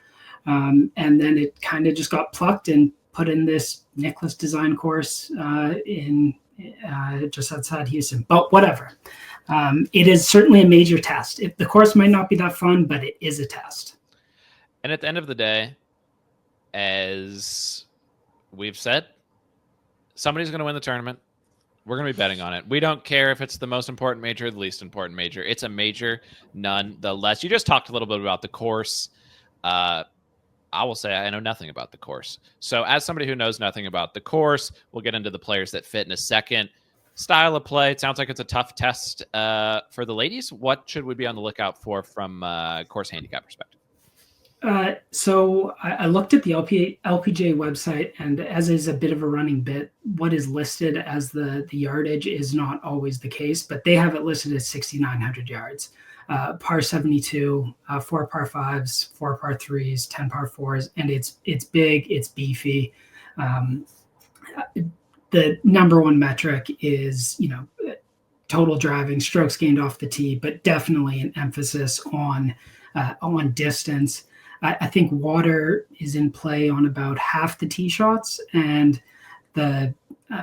And then it kind of just got plucked and put in this Nicklaus design course in just outside Houston. But whatever. It is certainly a major test. The course might not be that fun, but it is a test. And at the end of the day, as we've said, somebody's going to win the tournament. We're going to be betting on it. We don't care if it's the most important major or the least important major. It's a major nonetheless. You just talked a little bit about the course. I will say I know nothing about the course. So as somebody who knows nothing about the course, we'll get into the players that fit in a second. Style of play, it sounds like it's a tough test for the ladies. What should we be on the lookout for from course handicap perspective? So I looked at the LPGA website, and as is a bit of a running bit, what is listed as the yardage is not always the case, but they have it listed as 6,900 yards. Par 72, 4 par 5s, 4 par 3s, 10 par 4s, and it's big, it's beefy. The number one metric is, total driving, strokes gained off the tee, but definitely an emphasis on distance. I think water is in play on about half the tee shots, and the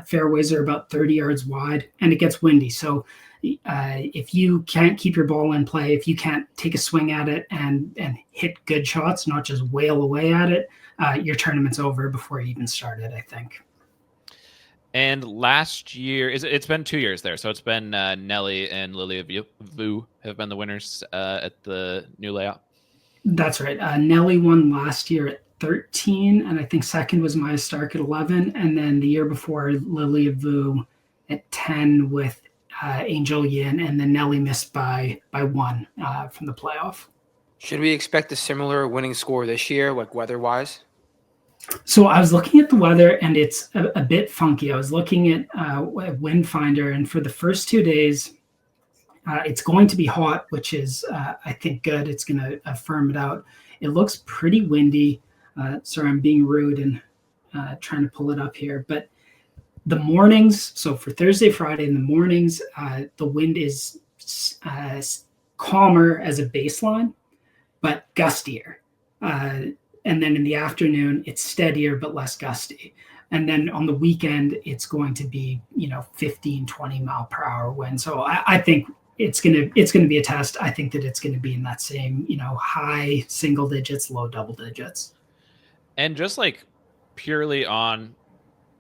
fairways are about 30 yards wide, and it gets windy. So if you can't keep your ball in play, if you can't take a swing at it and hit good shots, not just wail away at it, your tournament's over before you even started, I think. And last year, it's been 2 years there. So it's been Nelly and Lily Vu have been the winners at the new layout. That's right. Nelly won last year at 13, and I think second was Maya Stark at 11. And then the year before, Lily Vu at 10 with Angel Yin, and then Nelly missed by 1 from the playoff. Should we expect a similar winning score this year, like weather-wise? So I was looking at the weather, and it's a bit funky. I was looking at Wind Finder, and for the first 2 days, it's going to be hot, which is, I think, good. It's going to firm it out. It looks pretty windy. Sorry, I'm being rude and trying to pull it up here, but the mornings. So for Thursday, Friday in the mornings, the wind is calmer as a baseline, but gustier. And then in the afternoon, it's steadier but less gusty. And then on the weekend, it's going to be 15, 20 mile per hour wind. So I think it's gonna be a test. I think that it's gonna be in that same high single digits, low double digits. And just like purely on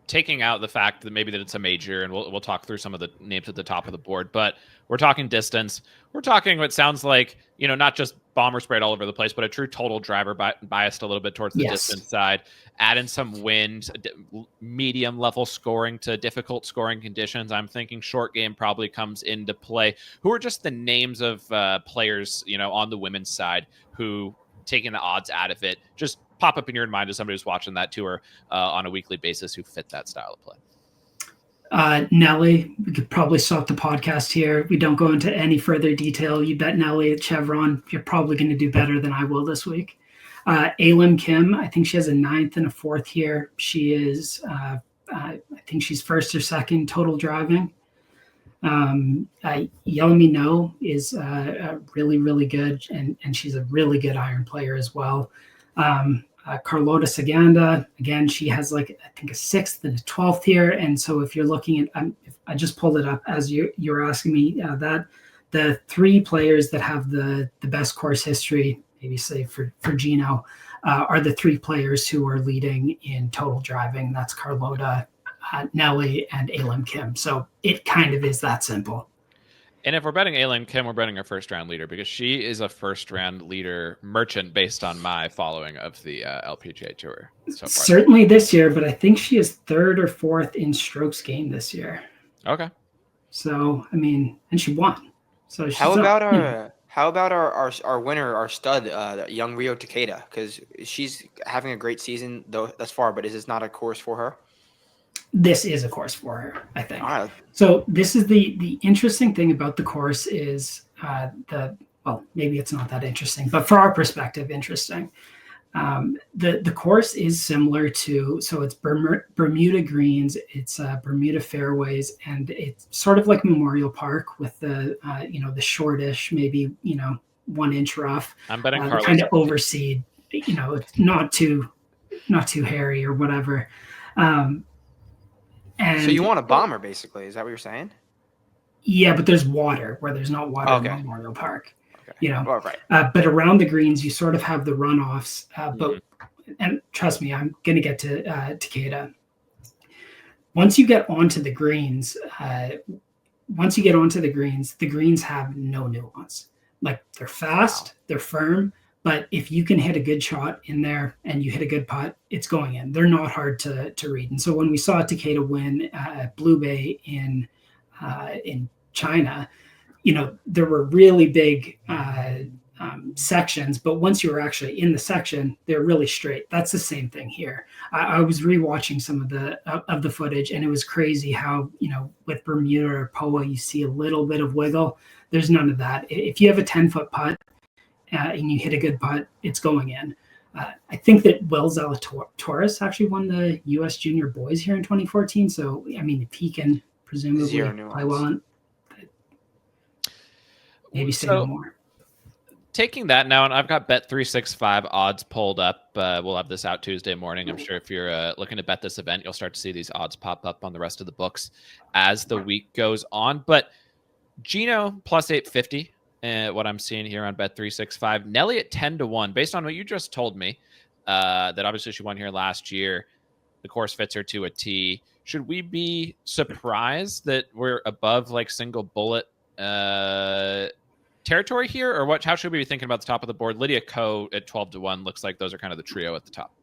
taking out the fact that maybe that it's a major, and we'll talk through some of the names at the top of the board, but we're talking distance. We're talking what sounds like, not just bomber spread all over the place, but a true total driver biased a little bit towards the distance side. Add in some wind, medium level scoring to difficult scoring conditions. I'm thinking short game probably comes into play. Who are just the names of players, on the women's side who, taking the odds out of it, just pop up in your mind as somebody who's watching that tour on a weekly basis who fit that style of play? Nelly, we could probably stop the podcast here. We don't go into any further detail. You bet Nelly at Chevron, you're probably going to do better than I will this week. Alim Kim, I think she has a 9th and a 4th here. She is, I think she's first or second total driving. Yelami No is really, really good, and she's a really good iron player as well. Carlota Saganda, again, she has I think a 6th and a 12th here. And so if you're looking at, I just pulled it up as you're asking me, that the 3 players that have the best course history, maybe say for Gino, are the 3 players who are leading in total driving. That's Carlota, Nelly, and Alim Kim. So it kind of is that simple. And if we're betting Alim Kim, we're betting our first round leader, because she is a first round leader merchant based on my following of the LPGA Tour so far. Certainly this year, but I think she is 3rd or 4th in strokes gained this year. Okay. So, and she won. So she's how about our winner, our stud, young Rio Takeda? Because she's having a great season thus far, but is this not a course for her? This is a course for her, I think. Right. So this is the interesting thing about the course is maybe it's not that interesting, but for our perspective, interesting. The course is similar to, so it's Bermuda greens, it's Bermuda fairways, and it's sort of like Memorial Park with the the shortish, maybe 1 inch rough. I'm betting kind of overseed, it's not too hairy or whatever. And so you want a bomber, basically? Is that what you're saying? Yeah, but there's water where there's not water in Memorial Park. Okay. Right. But around the greens, you sort of have the runoffs. And trust me, I'm going to get to Takeda. Once you get onto the greens, the greens have no nuance. Like, they're fast, they're firm. But if you can hit a good shot in there and you hit a good putt, it's going in. They're not hard to read. And so when we saw Takeda win at Blue Bay in China, there were really big sections. But once you were actually in the section, they're really straight. That's the same thing here. I was rewatching some of the footage, and it was crazy how with Bermuda or POA you see a little bit of wiggle. There's none of that. If you have a 10-foot putt, and you hit a good putt, it's going in. I think that Will Zalatoris actually won the U.S. Junior Boys here in 2014. So, if he can presumably play well, maybe say no more. Taking that now, and I've got Bet365 odds pulled up. We'll have this out Tuesday morning. I'm sure if you're looking to bet this event, you'll start to see these odds pop up on the rest of the books as the week goes on. But Gino plus 850. What I'm seeing here on Bet365, Nelly at 10-1, based on what you just told me, that obviously she won here last year. The course fits her to a T. Should we be surprised that we're above single bullet territory here, or what? How should we be thinking about the top of the board? Lydia Ko at 12-1 looks like those are kind of the trio at the top.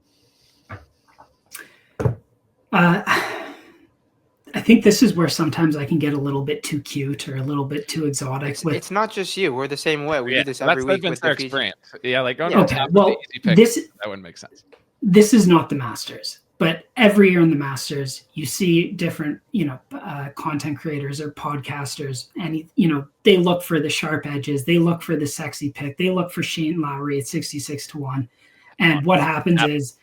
I think this is where sometimes I can get a little bit too cute or a little bit too exotic. It's not just you. We're the same way. We do this every week with the experience. Yeah, okay. Well, that wouldn't make sense. This is not the Masters, but every year in the Masters, you see different, content creators or podcasters, and they look for the sharp edges, they look for the sexy pick, they look for Shane Lowry at 66-1, and what happens is.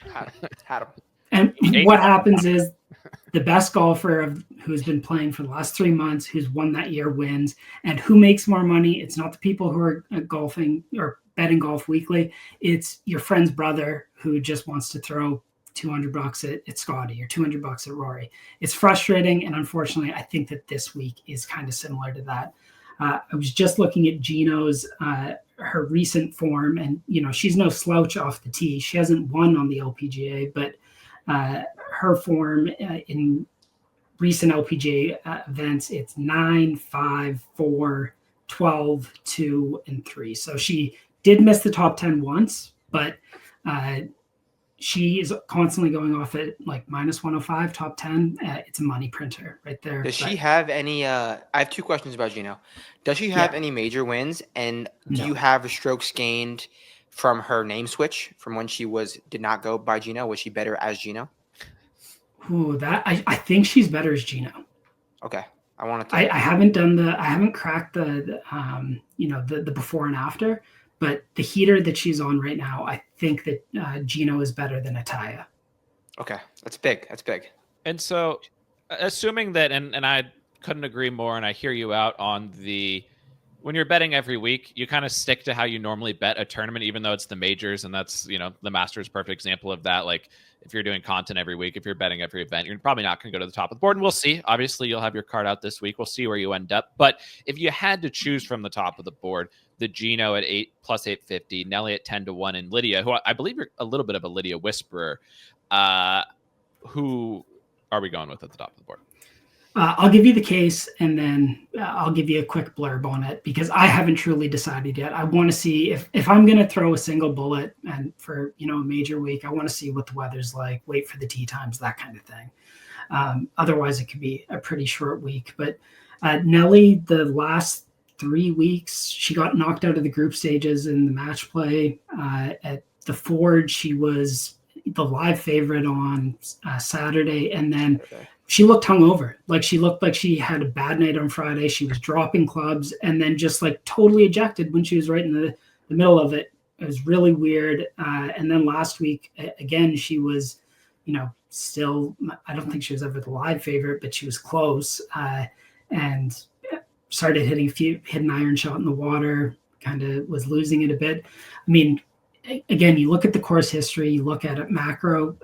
And what happens is the best golfer who's been playing for the last 3 months, who's won that year, wins. And who makes more money? It's not the people who are golfing or betting golf weekly. It's your friend's brother who just wants to throw $200 at Scottie or $200 at Rory. It's frustrating. And unfortunately, I think that this week is kind of similar to that. I was just looking at Gino's, her recent form, and, she's no slouch off the tee. She hasn't won on the LPGA, but her form in recent LPGA events, it's 9, 5, 4, 12, 2, and 3. So she did miss the top 10 once, but she is constantly going off at like minus 105, top 10. It's a money printer right there. Does she have any? I have 2 questions about Gino. Does she have any major wins? And do you have strokes gained from her name switch from when she did not go by Gino? Was she better as Gino? Ooh, I think she's better as Gino. Okay, I want to. I haven't cracked the before and after. But the heater that she's on right now, I think that Gino is better than Ataya. Okay, that's big. That's big. And so, assuming that, and I couldn't agree more, and I hear you out on when you're betting every week, you kind of stick to how you normally bet a tournament, even though it's the majors, and that's, the Masters, perfect example of that. Like, if you're doing content every week, if you're betting every event, you're probably not going to go to the top of the board, and we'll see. Obviously, you'll have your card out this week. We'll see where you end up. But if you had to choose from the top of the board, the Gino at 8 plus 850, Nelly at 10-1, and Lydia, who I believe you're a little bit of a Lydia whisperer. Who are we going with at the top of the board? I'll give you the case, and then I'll give you a quick blurb on it, because I haven't truly decided yet. I want to see if I'm going to throw a single bullet, and for a major week, I want to see what the weather's like, wait for the tee times, that kind of thing. Otherwise, it could be a pretty short week. But Nelly, the last 3 weeks, she got knocked out of the group stages in the match play. At the Ford, she was the live favorite on Saturday, and then she looked hungover. Like, she looked like she had a bad night on Friday. She was dropping clubs and then just like totally ejected when she was right in the middle of it. It was really weird. And then last week, again, she was, still, I don't think she was ever the live favorite, but she was close, and started hitting a few, hit an iron shot in the water, kind of was losing it a bit. I mean, again, you look at the course history, you look at it macro,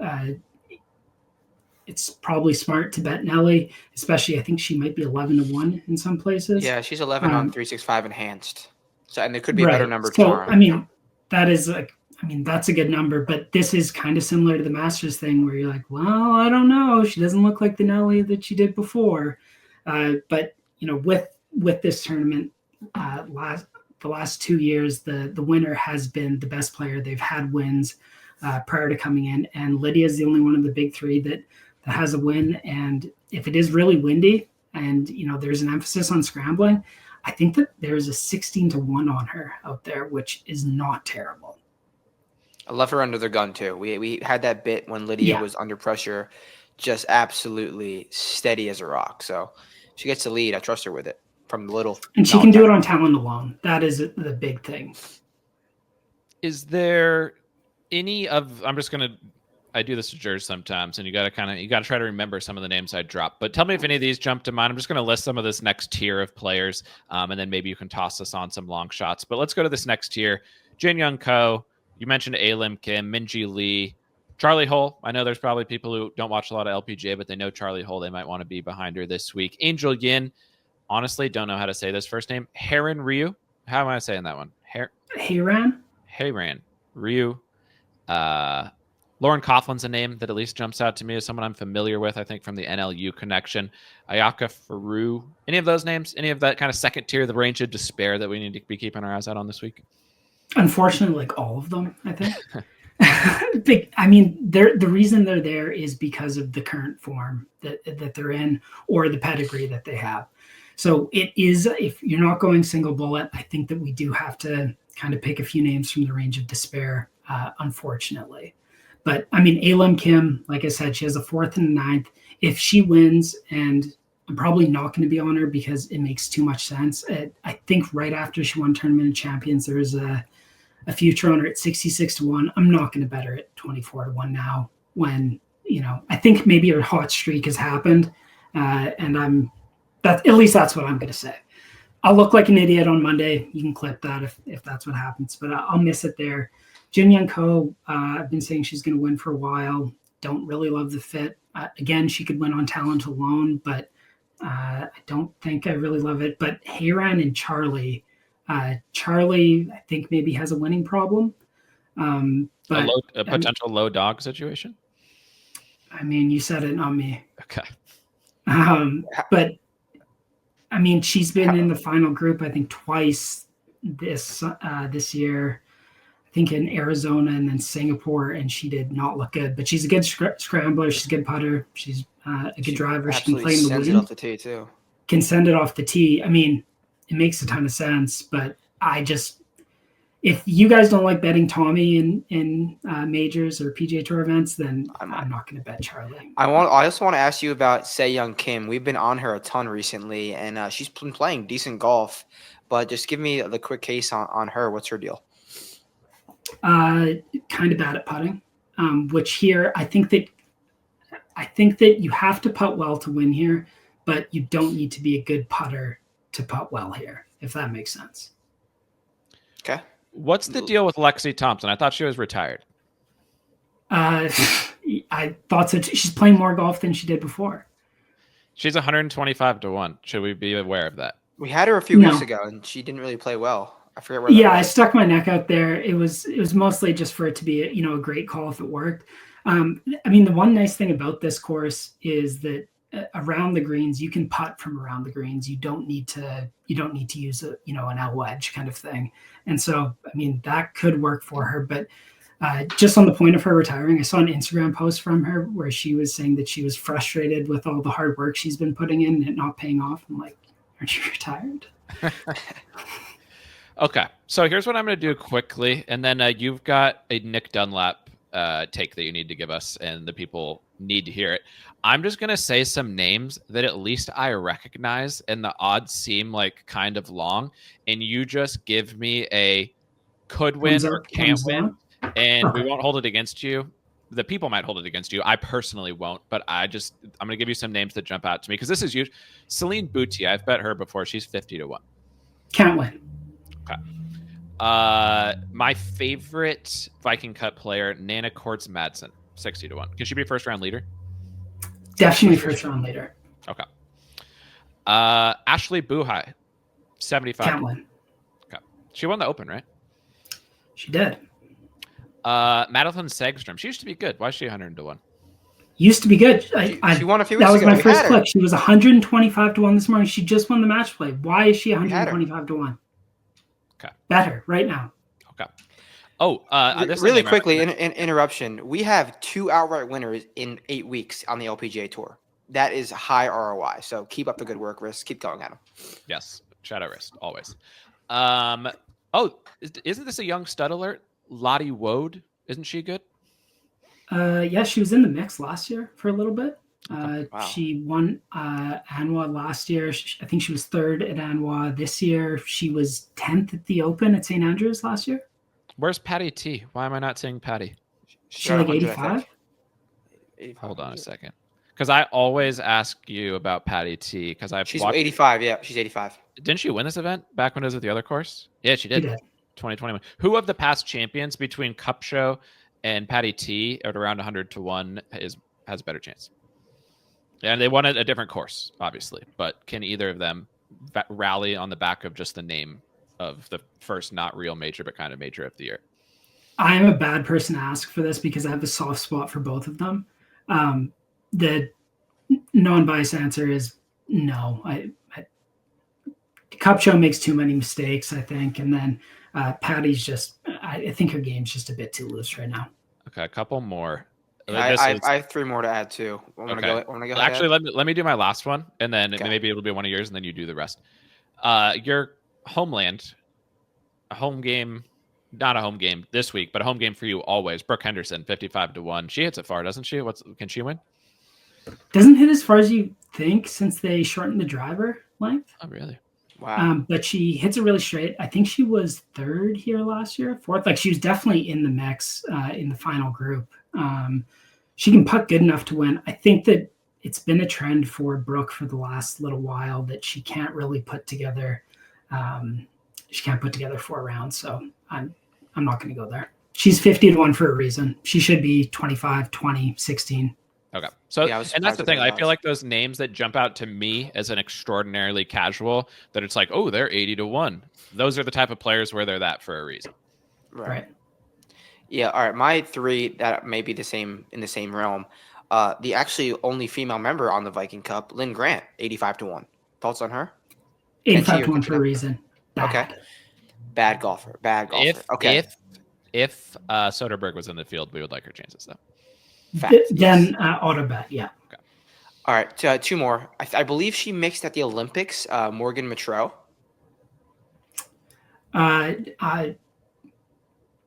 it's probably smart to bet Nelly, especially I think she might be 11-1 in some places. Yeah, she's 11 on 365 enhanced. So, and there could be a better number tomorrow. I mean, that's a good number, but this is kind of similar to the Masters thing where you're like, well, I don't know. She doesn't look like the Nelly that she did before. But with this tournament, the last 2 years, the winner has been the best player. They've had wins prior to coming in, and Lydia is the only one of the big 3 that has a win. And if it is really windy and there's an emphasis on scrambling, I think that there's a 16-1 on her out there, which is not terrible. I love her under the gun too. We had that bit when Lydia was under pressure, just absolutely steady as a rock. So she gets the lead. I trust her with it from the little. And she can do it on talent alone. That is the big thing. Is there any of, I do this to jurors sometimes, and you got to try to remember some of the names I dropped. But tell me if any of these jump to mind. I'm just going to list some of this next tier of players, and then maybe you can toss us on some long shots. But let's go to this next tier. Jin Young Ko, you mentioned Lim Kim, Minji Lee, Charlie Hull. I know there's probably people who don't watch a lot of LPGA, but they know Charlie Hull. They might want to be behind her this week. Angel Yin, honestly, don't know how to say this first name. Heron Ryu. How am I saying that one? Heron Ryu. Lauren Coughlin's a name that at least jumps out to me as someone I'm familiar with, I think, from the NLU connection. Ayaka Faru. Any of those names? Any of that kind of second tier, the range of despair that we need to be keeping our eyes out on this week? Unfortunately, like all of them, I think. The reason they're there is because of the current form that they're in, or the pedigree that they have. So it is, if you're not going single bullet, I think that we do have to kind of pick a few names from the range of despair, unfortunately. But Lim Kim, like I said, she has a 4th and a 9th. If she wins, and I'm probably not going to be on her because it makes too much sense. I think right after she won Tournament of Champions, there was a future on her at 66-1. I'm not going to bet her at 24-1 now when, I think maybe a hot streak has happened, and at least that's what I'm going to say. I'll look like an idiot on Monday. You can clip that if that's what happens, but I'll miss it there. Jin Young Ko, I've been saying she's going to win for a while. Don't really love the fit. Again, she could win on talent alone, but I don't think I really love it. But Hayran and Charlie, I think maybe has a winning problem. But a potential low dog situation. I mean, you said it, not me. Okay. But I mean, she's been in the final group, I think, twice this year. I think in Arizona and then Singapore, and she did not look good. But she's a good scrambler. She's a good putter. She's a good driver. She can play in the sends wind. it off the tee too. Can send it off the tee. I mean, it makes a ton of sense. But if you guys don't like betting Tommy in majors or PGA Tour events, then I'm not going to bet Charlie. I also want to ask you about Se Young Kim. We've been on her a ton recently, and she's been playing decent golf. But just give me the quick case on her. What's her deal? Kind of bad at putting, which here I think that you have to putt well to win here, but you don't need to be a good putter to putt well here, if that makes sense. Okay. What's the deal with Lexi Thompson? I thought she was retired. I thought so. She's playing more golf than she did before. She's 125 to 1. Should we be aware of that? We had her a few weeks ago, and she didn't really play well. I forget where. Yeah, I stuck my neck out there. It was mostly just for it to be a great call if it worked. I mean, the one nice thing about this course is that around the greens you can putt from around the greens. You don't need to use an L wedge kind of thing. And so, I mean, that could work for her. But just on the point of her retiring, I saw an Instagram post from her where she was saying that she was frustrated with all the hard work she's been putting in and it not paying off. I'm like, aren't you retired? Okay, so here's what I'm going to do quickly, and then you've got a Nick Dunlap take that you need to give us, and the people need to hear it. I'm just going to say some names that at least I recognize, and the odds seem like kind of long, and you just give me a could win or can't win, and we won't hold it against you. The people might hold it against you. I personally won't, but I'm going to give you some names that jump out to me, because this is huge. Celine Boutier, I've bet her before. She's 50 to 1. Can't win. Okay. My favorite Viking Cup player, Nana Kortz Madsen, 60 to 1. Can she be first round leader? Definitely first round leader. Okay. Ashley Buhai, 75. Can't win. Okay. She won the Open, right? She did. Madeline Sagstrom. She used to be good. Why is she 100 to 1? Used to be good. She won a few weeks ago. That was my first click. She was 125 to 1 this morning. She just won the match play. Why is she 125 to 1? Okay. Better right now. Okay. Oh, really quickly, interruption. We have 2 outright winners in 8 weeks on the LPGA Tour. That is high ROI. So keep up the good work, Risk. Keep going at them. Yes. Shout out Risk, always. Isn't this a young stud alert? Lottie Wode. Isn't she good? Yeah, she was in the mix last year for a little bit. Wow. She won ANWA last year. I think she was 3rd at ANWA this year. She was 10th at the Open at St. Andrews last year. Where's Patty T? Why am I not seeing Patty? She's like 85? Hold on a second. Because I always ask you about Patty T. Because she's 85. Yeah, she's 85. Didn't she win this event back when it was at the other course? Yeah, she did. 2021. Who of the past champions between Cup Show and Patty T at around 100 to 1 has a better chance? And they won at a different course, obviously. But can either of them rally on the back of just the name of the first not real major, but kind of major of the year? I am a bad person to ask for this because I have a soft spot for both of them. The non-biased answer is no. Cup Show makes too many mistakes, I think. And then Patty's just, I think her game's just a bit too loose right now. Okay, a couple more. I have 3 more to add too. Actually, let me do my last one, and then maybe it'll be one of yours, and then you do the rest. Your homeland, a home game, not a home game this week, but a home game for you always. Brooke Henderson, 55 to 1. She hits it far, doesn't she? Can she win? Doesn't hit as far as you think since they shortened the driver length. Oh, really? Wow. But she hits it really straight. I think she was 3rd here last year, 4th. Like she was definitely in the mix in the final group. she can putt good enough to win. I think that it's been a trend for Brooke for the last little while that she can't really put together. She can't put together 4 rounds, so I'm not going to go there. She's 50-1 for a reason. She should be 25, 20, 16. Okay. So, Yeah, and that's the thing. I feel odds. like those names that jump out to me as an extraordinarily casual, that it's like, oh, they're 80-1. Those are the type of players where they're that for a reason. Right. Yeah. All right. My 3 that may be the same in the same realm. The actually only female member on the Viking Cup, Lynn Grant, 85-1. Thoughts on her? 85-1 for a reason. Bad. Okay. Bad golfer. Okay. If Soderbergh was in the field, we would like her chances though. Then auto bet. Yeah. Okay. All right. 2 more. I believe she mixed at the Olympics. Morgan Mitreau.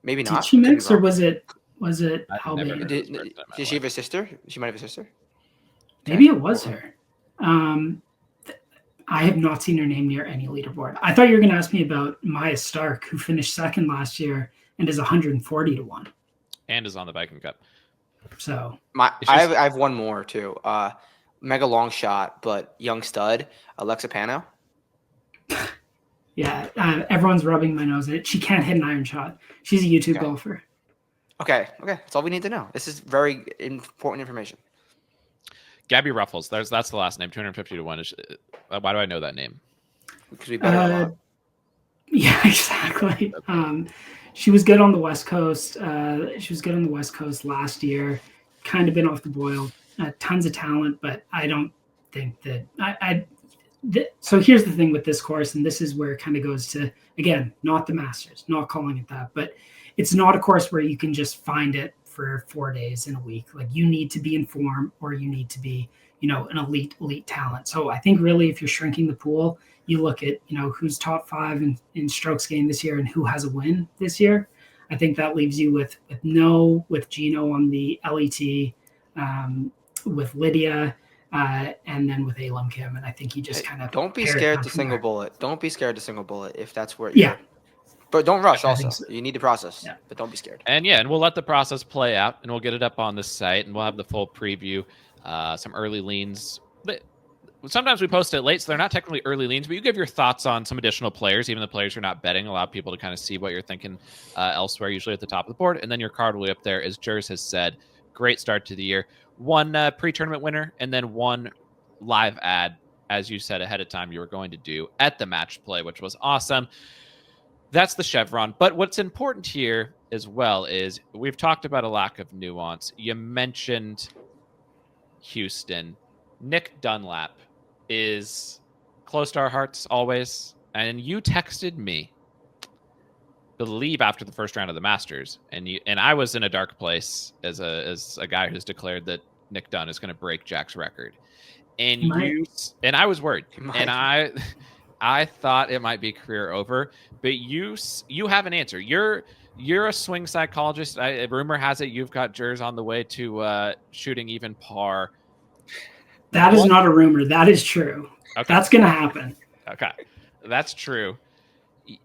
Maybe not. Did she mix, or was it Albania? Did she have a sister? She might have a sister. Maybe it was her. I have not seen her name near any leaderboard. I thought you were going to ask me about Maya Stark, who finished second last year and is 140-1. And is on the Viking Cup. So I have one more too. Mega long shot, but young stud, Alexa Pano. Yeah, everyone's rubbing my nose at it. She can't hit an iron shot. She's a YouTube golfer. Okay. That's all we need to know. This is very important information. Gabby Ruffles. That's the last name. 250-1. Why do I know that name? Because we bet a lot. Yeah, exactly. She was good on the West Coast. Last year. Kind of been off the boil. Tons of talent, but I don't think that so here's the thing with this course, and this is where it kind of goes to, again, not the Masters, not calling it that, but it's not a course where you can just find it for 4 days in a week. Like, you need to be in form, or you need to be, an elite talent. So I think really, if you're shrinking the pool, you look at, who's top 5 in strokes gained this year and who has a win this year. I think that leaves you with Gino on the LET, with Lydia, and then with Alam Kim. And I think you just kind of don't be scared to single bullet. Don't be scared to single bullet if that's where you're. But don't rush also. So. You need to process. Yeah. But don't be scared. And we'll let the process play out, and we'll get it up on the site, and we'll have the full preview, some early leans. But sometimes we post it late, so they're not technically early leans, but you give your thoughts on some additional players, even the players you're not betting, allow people to kind of see what you're thinking elsewhere, usually at the top of the board. And then your card will be up there, as Jers has said. Great start to the year. 1 pre-tournament winner, and then 1 live ad, as you said ahead of time you were going to do at the match play, which was awesome. That's the chevron. But what's important here as well is we've talked about a lack of nuance. You mentioned Houston. Nick Dunlap is close to our hearts always. And you texted me, believe after the first round of the Masters, and I was in a dark place as a guy who's declared that Nick Dunn is going to break Jack's record, and I was worried, and I thought it might be career over, but you have an answer. You're a swing psychologist. Rumor has it you've got Jers on the way to shooting even par. That is not a rumor. That is true. Okay. That's going to happen. Okay, that's true.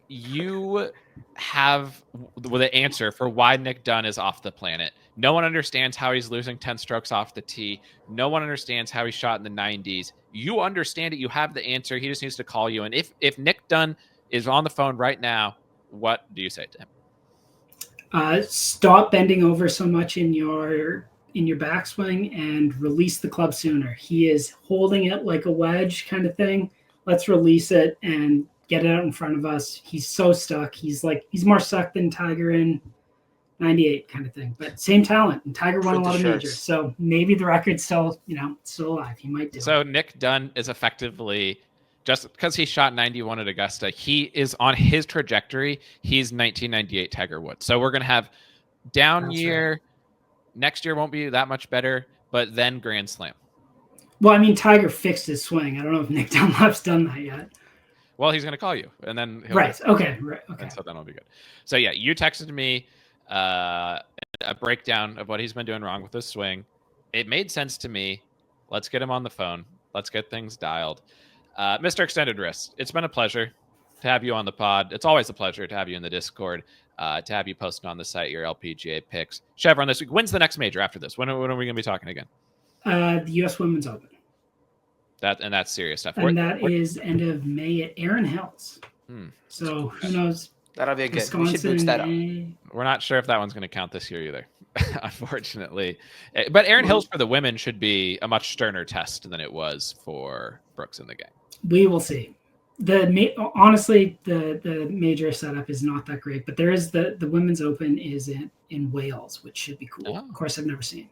You have the answer for why Nick Dunn is off the planet. No one understands how he's losing 10 strokes off the tee. No one understands how he shot in the 90s. You understand it. You have the answer. He just needs to call you. And if Nick Dunn is on the phone right now, what do you say to him? Stop bending over so much in your backswing and release the club sooner. He is holding it like a wedge kind of thing. Let's release it and get it out in front of us. He's so stuck. He's more stuck than Tiger in 98 kind of thing, but same talent. And Tiger won a lot of majors. So maybe the record's still alive. He might do it. So Nick Dunn is effectively, just because he shot 91 at Augusta, he is on his trajectory. He's 1998 Tiger Woods. So we're going to have down That's year. Right. Next year won't be that much better, but then Grand Slam. Well, I mean, Tiger fixed his swing. I don't know if Nick Dunlap's done that yet. Well, he's going to call you, and then he'll right. Okay. And so then it'll be good. So yeah, you texted me a breakdown of what he's been doing wrong with his swing. It made sense to me. Let's get him on the phone. Let's get things dialed. Mr. Extended Wrist, it's been a pleasure to have you on the pod. It's always a pleasure to have you in the Discord. to have you posting on the site your LPGA picks. Chevron this week. When's the next major after this? When are we going to be talking again? The U.S. Women's Open. That's serious stuff. And that is end of May at Erin Hills. So who knows? That'll be a good. Wisconsin, We should boost that up. We're not sure if that one's going to count this year either, unfortunately. But Erin Hills for the women should be a much sterner test than it was for Brooks in the game. We will see. Honestly, the major setup is not that great, but there is the Women's Open is in Wales, which should be cool. Oh. Of course, I've never seen.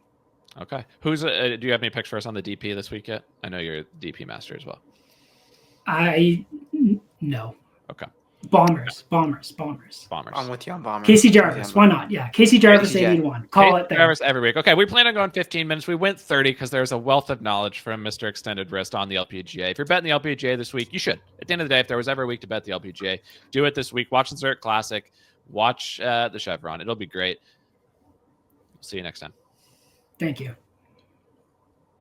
Okay. Who's do you have any picks for us on the DP this week yet? I know you're a DP master as well. No. Okay. Bombers. I'm with you on Bombers. Casey Jarvis. Why not? Yeah. Casey Jarvis 81. Call it there. Jarvis every week. Okay. We plan on going 15 minutes. We went 30 because there's a wealth of knowledge from Mr. Extended Wrist on the LPGA. If you're betting the LPGA this week, you should. At the end of the day, if there was ever a week to bet the LPGA, do it this week. Watch the Zurich Classic. Watch the Chevron. It'll be great. See you next time. Thank you.